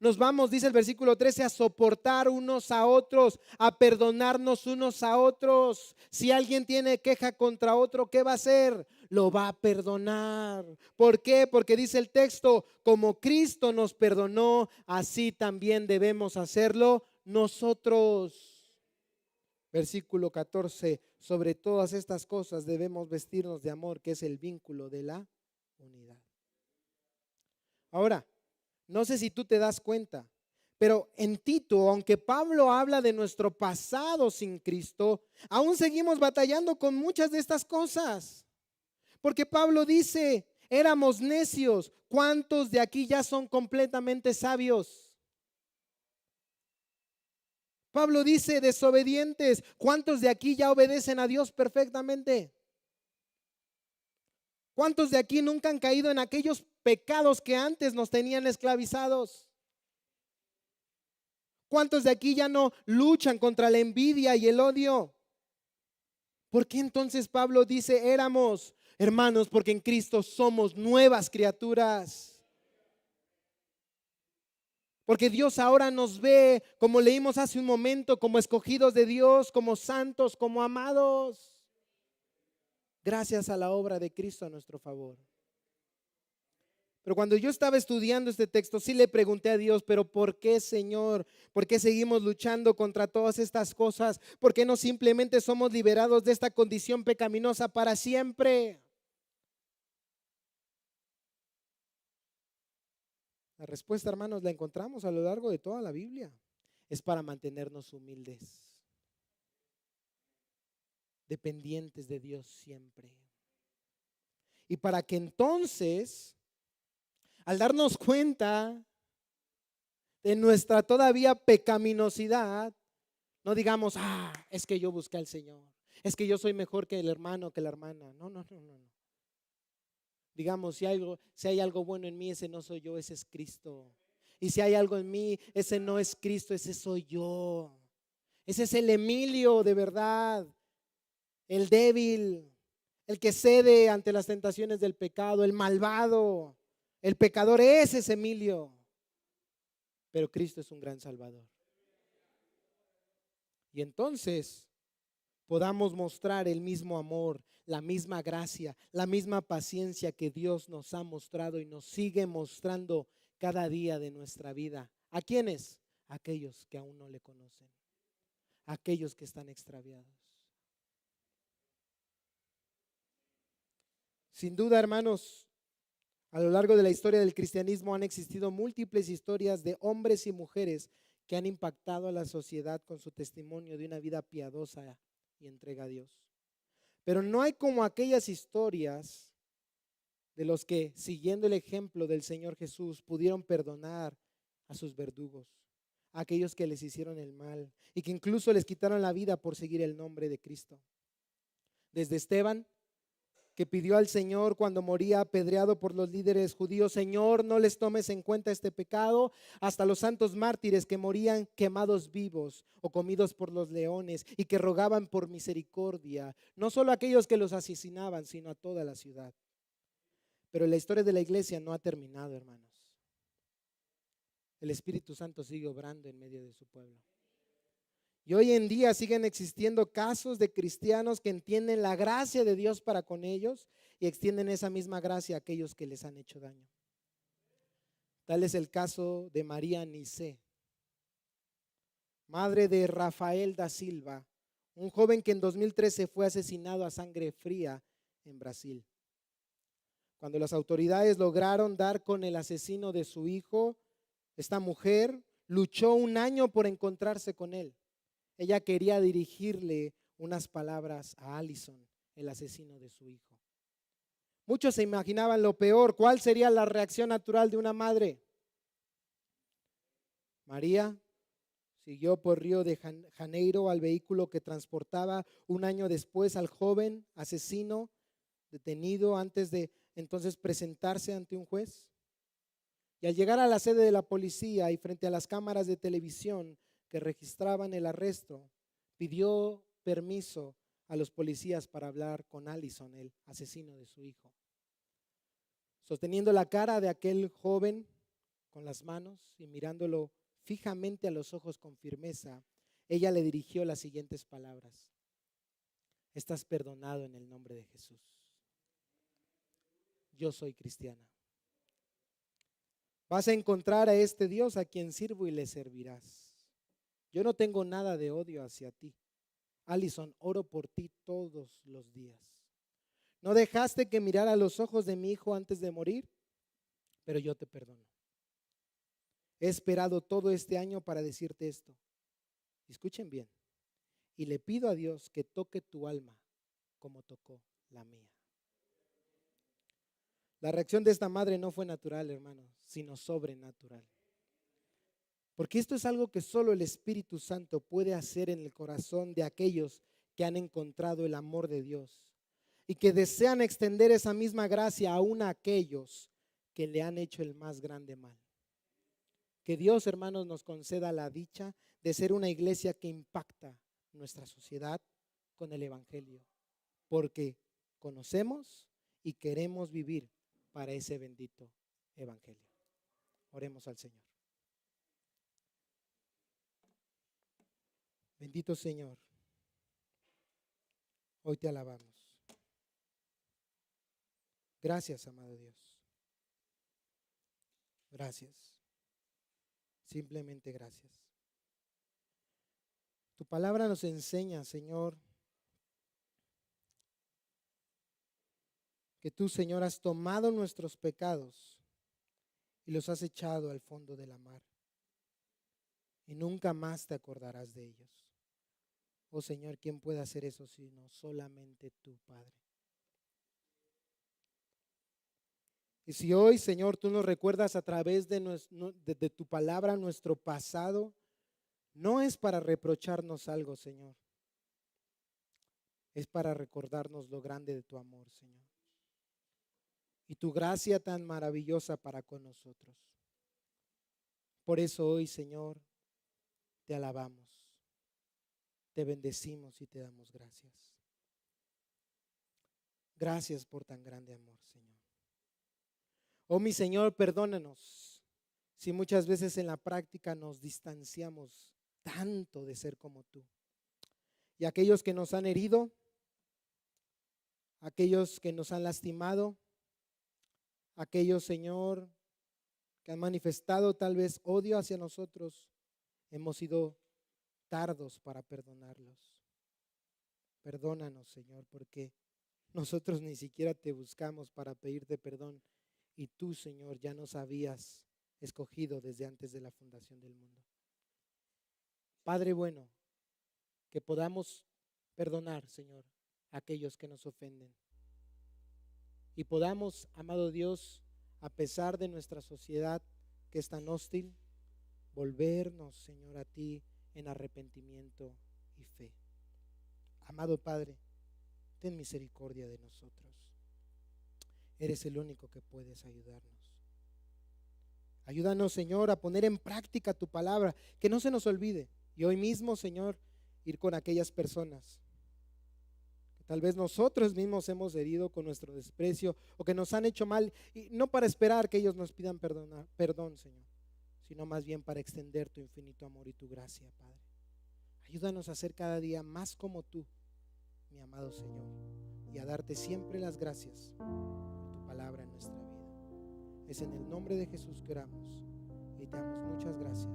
Nos vamos, dice el versículo 13, a soportar unos a otros, a perdonarnos unos a otros. Si alguien tiene queja contra otro, ¿qué va a hacer? Lo va a perdonar. ¿Por qué? Porque dice el texto, como Cristo nos perdonó, así también debemos hacerlo nosotros. Versículo 14, sobre todas estas cosas debemos vestirnos de amor, que es el vínculo de la unidad. Ahora, no sé si tú te das cuenta, pero en Tito, aunque Pablo habla de nuestro pasado sin Cristo, aún seguimos batallando con muchas de estas cosas. Porque Pablo dice, éramos necios. ¿Cuántos de aquí ya son completamente sabios? Pablo dice, desobedientes. ¿Cuántos de aquí ya obedecen a Dios perfectamente? ¿Cuántos de aquí nunca han caído en aquellos pecados que antes nos tenían esclavizados? ¿Cuántos de aquí ya no luchan contra la envidia y el odio? ¿Por qué entonces Pablo dice éramos? Hermanos, porque en Cristo somos nuevas criaturas. Porque Dios ahora nos ve, como leímos hace un momento, como escogidos de Dios, como santos, como amados. Gracias a la obra de Cristo a nuestro favor. Pero cuando yo estaba estudiando este texto, sí le pregunté a Dios, pero ¿por qué, Señor? ¿Por qué seguimos luchando contra todas estas cosas? ¿Por qué no simplemente somos liberados de esta condición pecaminosa para siempre? La respuesta, hermanos, la encontramos a lo largo de toda la Biblia. Es para mantenernos humildes, dependientes de Dios siempre. Y para que entonces, al darnos cuenta de nuestra todavía pecaminosidad, no digamos, es que yo busqué al Señor, es que yo soy mejor que el hermano, que la hermana. No, no, no, no, no. Digamos, si hay algo bueno en mí, ese no soy yo, ese es Cristo. Y si hay algo en mí, ese no es Cristo, ese soy yo. Ese es el Emilio de verdad, el débil, el que cede ante las tentaciones del pecado, el malvado, el pecador, ese es Emilio. Pero Cristo es un gran Salvador. Y entonces podamos mostrar el mismo amor, la misma gracia, la misma paciencia que Dios nos ha mostrado y nos sigue mostrando cada día de nuestra vida. ¿A quiénes? A aquellos que aún no le conocen, a aquellos que están extraviados. Sin duda, hermanos, a lo largo de la historia del cristianismo han existido múltiples historias de hombres y mujeres que han impactado a la sociedad con su testimonio de una vida piadosa y entrega a Dios. Pero no hay como aquellas historias de los que, siguiendo el ejemplo del Señor Jesús, pudieron perdonar a sus verdugos, a aquellos que les hicieron el mal y que incluso les quitaron la vida por seguir el nombre de Cristo. Desde Esteban, que pidió al Señor cuando moría apedreado por los líderes judíos, Señor, no les tomes en cuenta este pecado, hasta los santos mártires que morían quemados vivos o comidos por los leones y que rogaban por misericordia, no solo a aquellos que los asesinaban, sino a toda la ciudad. Pero la historia de la iglesia no ha terminado, hermanos. El Espíritu Santo sigue obrando en medio de su pueblo. Y hoy en día siguen existiendo casos de cristianos que entienden la gracia de Dios para con ellos y extienden esa misma gracia a aquellos que les han hecho daño. Tal es el caso de María Nicé, madre de Rafael da Silva, un joven que en 2013 fue asesinado a sangre fría en Brasil. Cuando las autoridades lograron dar con el asesino de su hijo, esta mujer luchó 1 año por encontrarse con él. Ella quería dirigirle unas palabras a Allison, el asesino de su hijo. Muchos se imaginaban lo peor. ¿Cuál sería la reacción natural de una madre? María siguió por Río de Janeiro al vehículo que transportaba 1 año después al joven asesino detenido antes de entonces presentarse ante un juez. Y al llegar a la sede de la policía y frente a las cámaras de televisión que registraban el arresto, pidió permiso a los policías para hablar con Allison, el asesino de su hijo. Sosteniendo la cara de aquel joven con las manos y mirándolo fijamente a los ojos con firmeza, ella le dirigió las siguientes palabras: estás perdonado en el nombre de Jesús. Yo soy cristiana. Vas a encontrar a este Dios a quien sirvo y le servirás. Yo no tengo nada de odio hacia ti. Allison, oro por ti todos los días. No dejaste que mirara a los ojos de mi hijo antes de morir, pero yo te perdono. He esperado todo este año para decirte esto. Escuchen bien. Y le pido a Dios que toque tu alma como tocó la mía. La reacción de esta madre no fue natural, hermanos, sino sobrenatural. Porque esto es algo que solo el Espíritu Santo puede hacer en el corazón de aquellos que han encontrado el amor de Dios y que desean extender esa misma gracia aún a aquellos que le han hecho el más grande mal. Que Dios, hermanos, nos conceda la dicha de ser una iglesia que impacta nuestra sociedad con el Evangelio, porque conocemos y queremos vivir para ese bendito Evangelio. Oremos al Señor. Bendito Señor, hoy te alabamos. Gracias, amado Dios. Gracias. Simplemente gracias. Tu palabra nos enseña, Señor, que tú, Señor, has tomado nuestros pecados y los has echado al fondo de la mar. Y nunca más te acordarás de ellos. Oh Señor, ¿quién puede hacer eso sino solamente tú, Padre? Y si hoy, Señor, tú nos recuerdas a través de tu palabra nuestro pasado, no es para reprocharnos algo, Señor. Es para recordarnos lo grande de tu amor, Señor. Y tu gracia tan maravillosa para con nosotros. Por eso hoy, Señor, te alabamos, te bendecimos y te damos gracias. Gracias por tan grande amor, Señor. Oh, mi Señor, perdónanos si muchas veces en la práctica nos distanciamos tanto de ser como tú. Y aquellos que nos han herido, aquellos que nos han lastimado, aquellos, Señor, que han manifestado tal vez odio hacia nosotros, hemos sido tardos para perdonarlos. Perdónanos, Señor, porque nosotros ni siquiera te buscamos para pedirte perdón y tú, Señor, ya nos habías escogido desde antes de la fundación del mundo. Padre bueno, que podamos perdonar, Señor, a aquellos que nos ofenden. Y podamos, amado Dios, a pesar de nuestra sociedad que es tan hostil, volvernos, Señor, a ti en arrepentimiento y fe. Amado Padre, ten misericordia de nosotros. Eres el único que puedes ayudarnos. Ayúdanos, Señor, a poner en práctica tu palabra, que no se nos olvide. Y hoy mismo, Señor, ir con aquellas personas que tal vez nosotros mismos hemos herido con nuestro desprecio o que nos han hecho mal, y no para esperar que ellos nos pidan perdón, Señor, sino más bien para extender tu infinito amor y tu gracia, Padre. Ayúdanos a ser cada día más como tú, mi amado Señor, y a darte siempre las gracias por tu palabra en nuestra vida. Es en el nombre de Jesús que oramos y te damos muchas gracias.